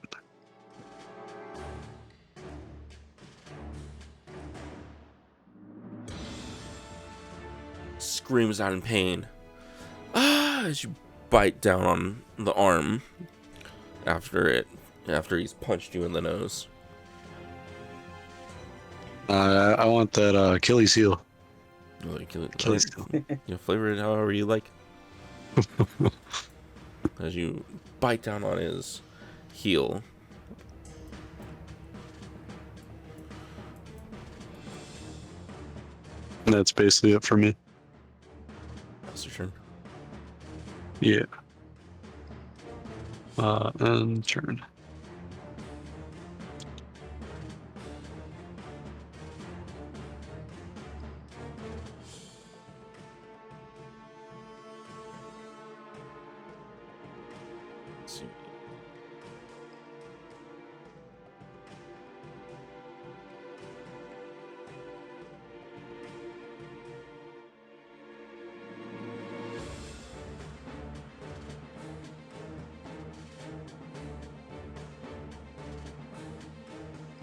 screams out in pain. Ah! As you bite down on the arm after he's punched you in the nose. I want that Achilles heel. Achilles heel. You flavor it however you like. As you bite down on his heel. And that's basically it for me. That's your turn. Yeah. And turn. Let's see.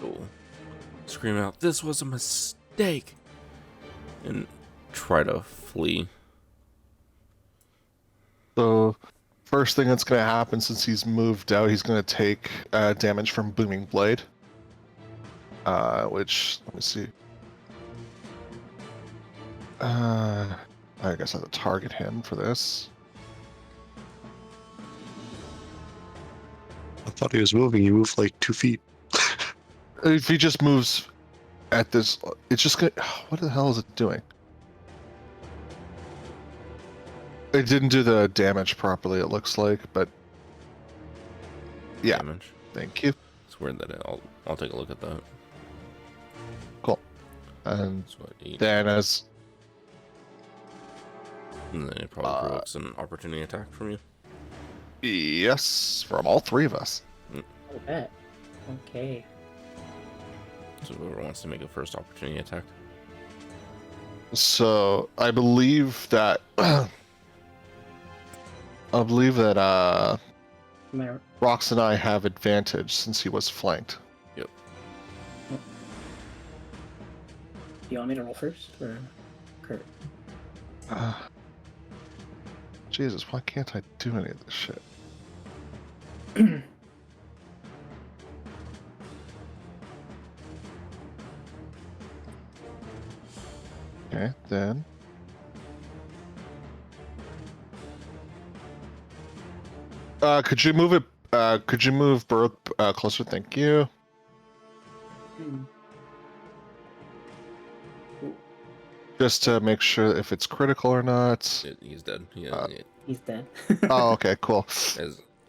Cool. Scream out, "This was a mistake!" And try to flee. So, first thing that's going to happen since he's moved out, he's going to take damage from Booming Blade. Which, let me see. I guess I have to target him for this. I thought he was moving. He moved like 2 feet. If he just moves at this, it's just going to... What the hell is it doing? It didn't do the damage properly, it looks like, but... Yeah, Damage. thank you. It's weird that I'll take a look at that. Cool. And That's what 8. then as... And then it probably provokes an opportunity attack from you. Yes, from all three of us. I bet. Okay. So whoever wants to make a first opportunity attack. So I believe that Am I- Rox and I have advantage since he was flanked. Yep. Do you want me to roll first, or Kurt? Jesus, why can't I do any of this shit? Okay, then. Could you move it? Could you move Burrow closer? Thank you. Just to make sure if it's critical or not. He's dead. He's dead. Oh, okay, cool.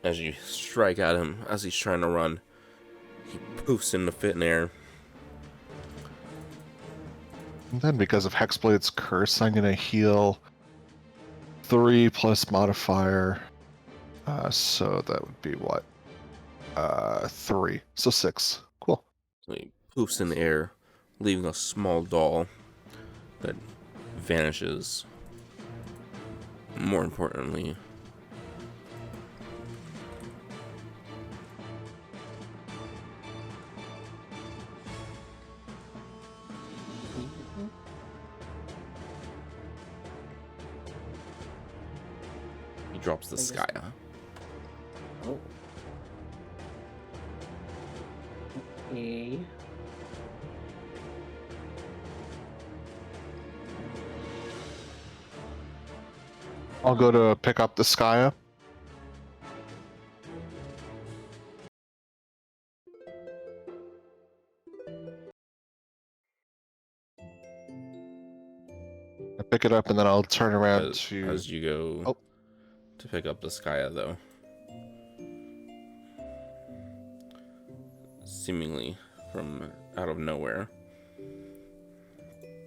As you strike at him, as he's trying to run, he poofs into thin air. And then because of Hexblade's curse, I'm gonna heal 3 plus modifier. So that would be what? 3. So 6. Cool. So he poofs in the air, leaving a small doll that vanishes. More importantly, he drops the Skya. Oh. Okay. I'll go to pick up the Skya. I pick it up and then I'll turn around to... As you go to pick up the Skya, though, seemingly from out of nowhere.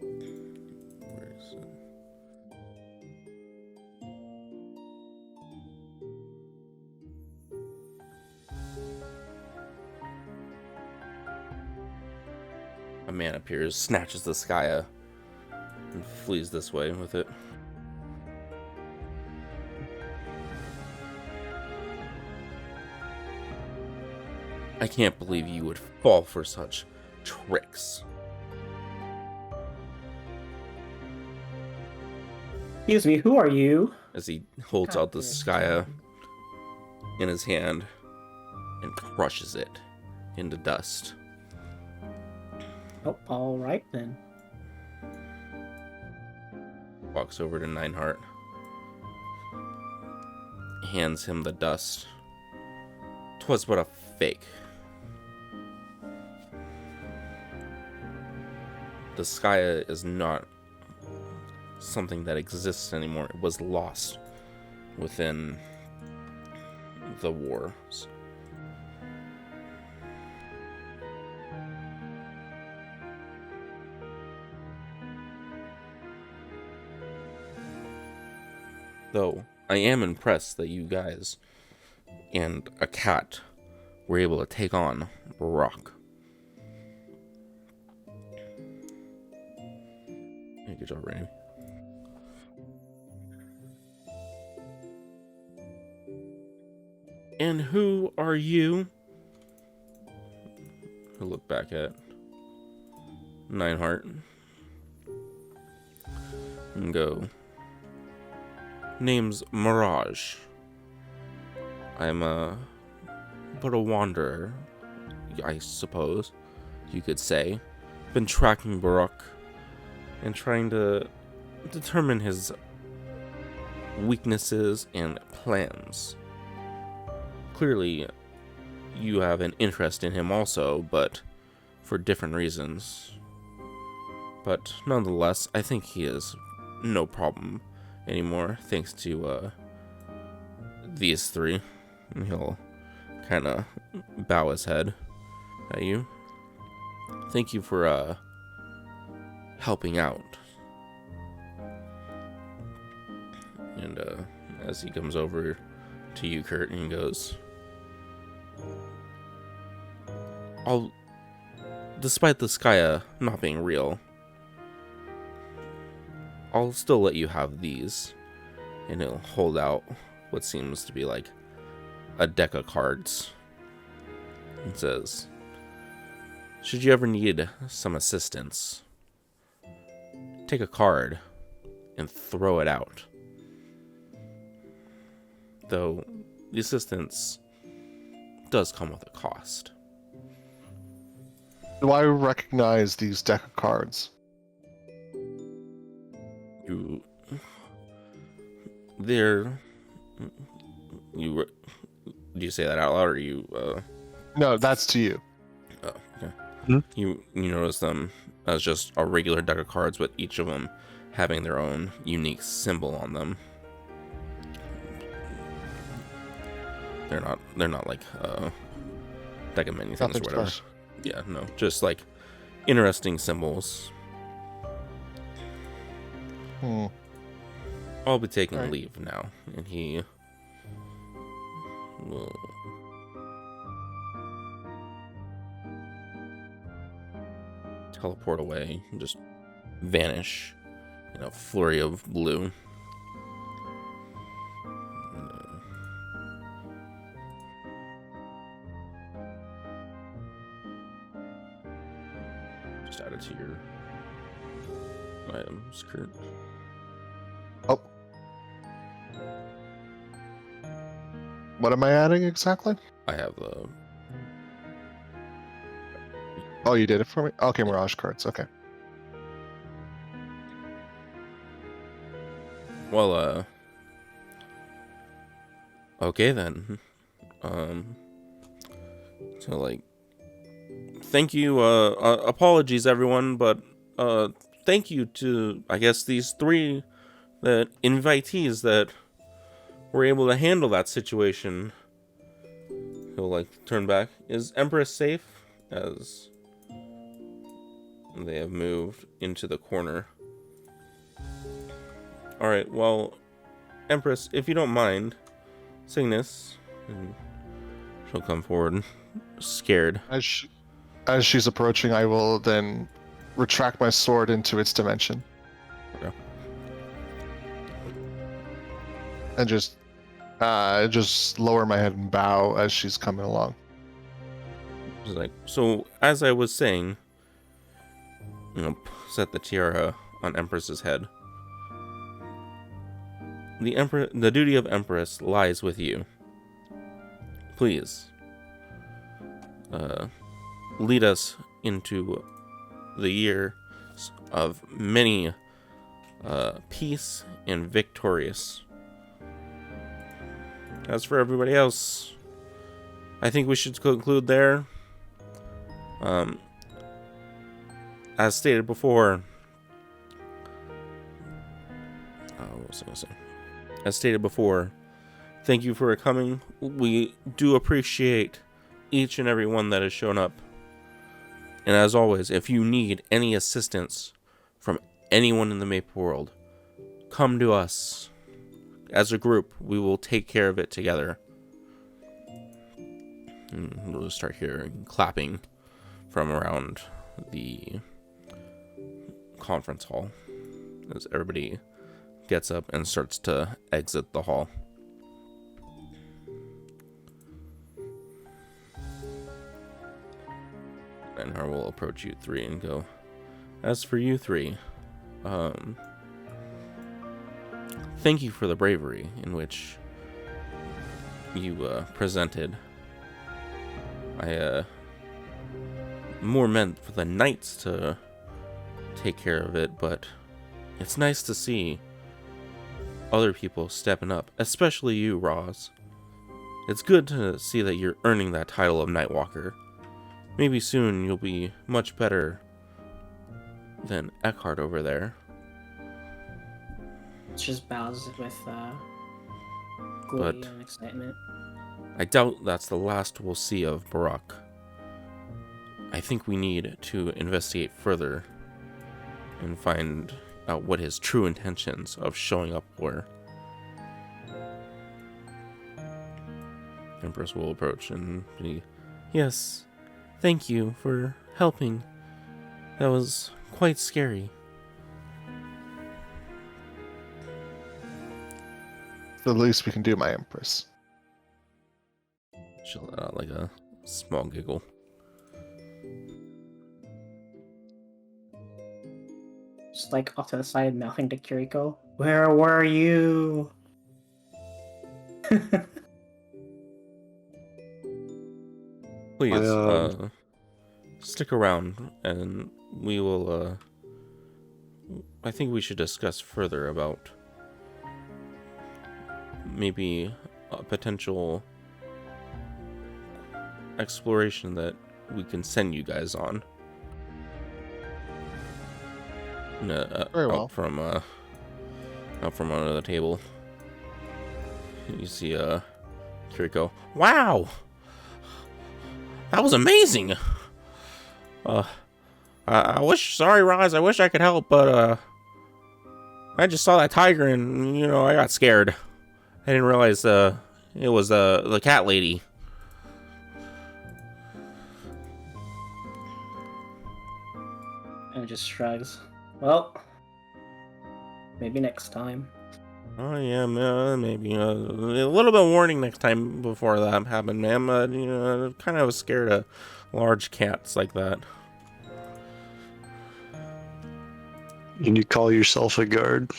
Where is it? A man appears, snatches the Skya, and flees this way with it. I can't believe you would fall for such tricks. Excuse me, who are you? as he holds God out the damn it. Skya in his hand and crushes it into dust. Oh, all right then. Walks over to Nineheart, hands him the dust. 'Twas but a fake. The Skya is not something that exists anymore. It was lost within the wars. Though I am impressed that you guys and a cat were able to take on Barak. Yeah, good job, Rainy. And who are you? I look back at Nineheart and go, name's Mirage. I'm but a wanderer, I suppose you could say. Been tracking Barak and trying to determine his weaknesses and plans. Clearly, you have an interest in him also, but for different reasons. But nonetheless, I think he is no problem anymore, thanks to these three. And he'll kind of bow his head at you. Thank you for helping out. And as he comes over to you, Kurt, and he goes, despite the Skya not being real, I'll still let you have these. And he'll hold out what seems to be like a deck of cards. And says, should you ever need some assistance, take a card and throw it out. Though the assistance does come with a cost. Do I recognize these deck of cards? Do you say that out loud, or you No, that's to you. oh, okay. Hmm? You notice them as just a regular deck of cards, with each of them having their own unique symbol on them. They're not like deck of many things Nothing or whatever. special. Yeah, no, just like interesting symbols. I'll be taking Alright. leave now, and he will teleport away and just vanish in a flurry of blue. And, just add it to your items, Kurt. Oh. What am I adding exactly? I have the Oh, you did it for me? Okay, Mirage cards. Okay. well, okay then. So like, thank you. Apologies, everyone, but thank you to, I guess, these three that invitees that were able to handle that situation. He'll like turn back. Is Empress safe? As they have moved into the corner. All right. Well, Empress, if you don't mind, Cygnus, and she'll come forward, scared. As she's approaching, I will then retract my sword into its dimension. Okay. And just lower my head and bow as she's coming along. She's like, so as I was saying, set the tiara on Empress's head. the duty of Empress lies with you. Please, lead us into the year of many peace and victorious. As for everybody else, I think we should conclude there. As stated before, what was I gonna say? As stated before, thank you for coming. We do appreciate each and every one that has shown up. And as always, if you need any assistance from anyone in the Maple world, come to us. As a group, we will take care of it together. And we'll just start hearing clapping from around the conference hall as everybody gets up and starts to exit the hall. And I will approach you three and go, as for you three, thank you for the bravery in which you presented. I more meant for the knights to take care of it, but it's nice to see other people stepping up, especially you, Roz. It's good to see that you're earning that title of Nightwalker. Maybe soon you'll be much better than Eckhart over there. It's just bows with glee and excitement. I doubt that's the last we'll see of Barak. I think we need to investigate further and find out what his true intentions of showing up were. Empress will approach and be, yes, thank you for helping. That was quite scary. The least we can do, my Empress. She'll let out like a small giggle. Just like off to the side, mouthing to Kiriko. Where were you? Please, stick around and we will, I think we should discuss further about maybe a potential exploration that we can send you guys on. Very well. Out from under the table. You see Kiriko. Wow! That was amazing! Sorry Roz, I wish I could help, but I just saw that tiger and, I got scared. I didn't realize it was the cat lady. And just shrugs. Well, maybe next time. Oh yeah, maybe a little bit of warning next time before that happened, ma'am. Kind of was scared of large cats like that. And you call yourself a guard?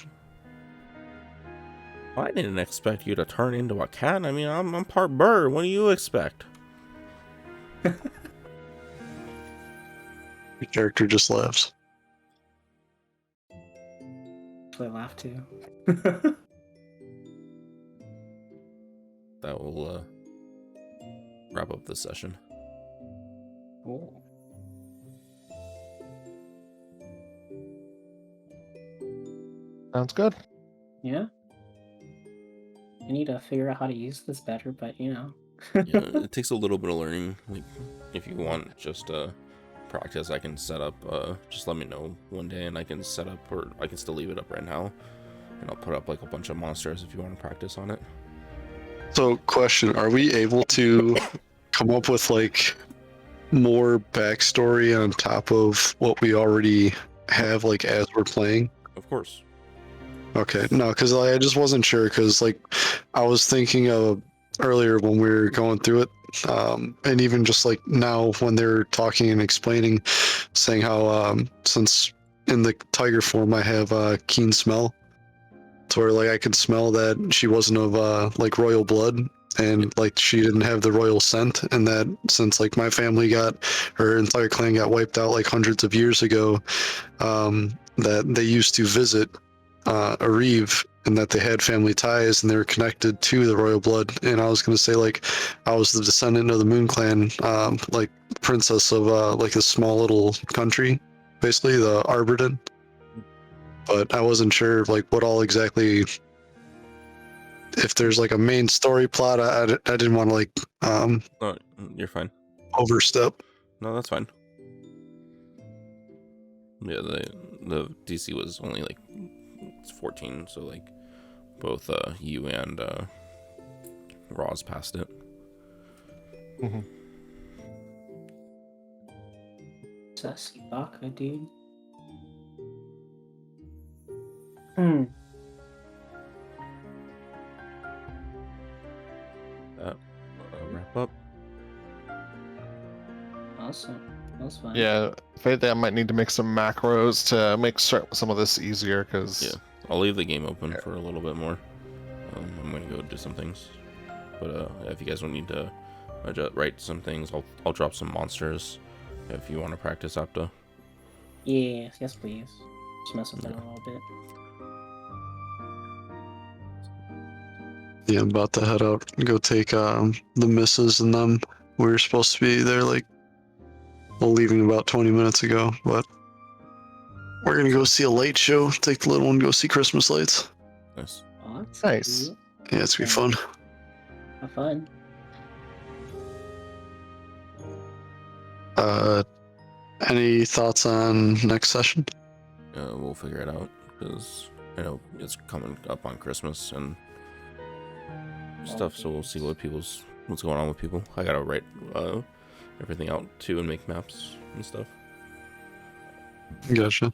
I didn't expect you to turn into a cat. I mean, I'm part bird. What do you expect? Your character just laughs. I laugh too. That will wrap up this session. Oh. Sounds good. Yeah. I need to figure out how to use this better, but Yeah, it takes a little bit of learning. Like, if you want just practice, I can set up. Just let me know one day, and I can set up, or I can still leave it up right now, and I'll put up like a bunch of monsters if you want to practice on it. So, question: are we able to come up with like more backstory on top of what we already have, like as we're playing? Of course. Okay, no, because I just wasn't sure, because like I was thinking of earlier when we were going through it, and even just like now when they're talking and explaining, saying how since in the tiger form I have keen smell, to where like I could smell that she wasn't of like royal blood, and like she didn't have the royal scent, and that since like my family her entire clan got wiped out like hundreds of years ago, that they used to visit Ereve, and that they had family ties and they were connected to the royal blood. And I was gonna say like I was the descendant of the Moon Clan, like princess of like a small little country, basically the Arberton. But I wasn't sure like what all exactly. If there's like a main story plot, I didn't want to like Oh, you're fine. overstep. No, that's fine. Yeah, the DC was only like it's 14, so like both you and Roz passed it. Mm-hmm. Sassy Baka, dude. Wrap up. Awesome. That's fine. Yeah, if anything, I might need to make some macros to make some of this easier, because Yeah, I'll leave the game open for a little bit more. I'm gonna go do some things, but if you guys don't need to write some things, I'll drop some monsters if you want to practice Opta. Yeah, yes, please. Just mess with that a little bit. Yeah, I'm about to head out and go take the missus and them. We were supposed to be there like leaving about 20 minutes ago, but we're gonna go see a light show. Take the little one, go see Christmas lights. Nice. Oh, that's Nice. cute. Yeah, it's gonna be fun. Have fun. Any thoughts on next session? We'll figure it out because I know it's coming up on Christmas and stuff, so we'll see what's going on with people. I gotta write everything out too and make maps and stuff. Gotcha.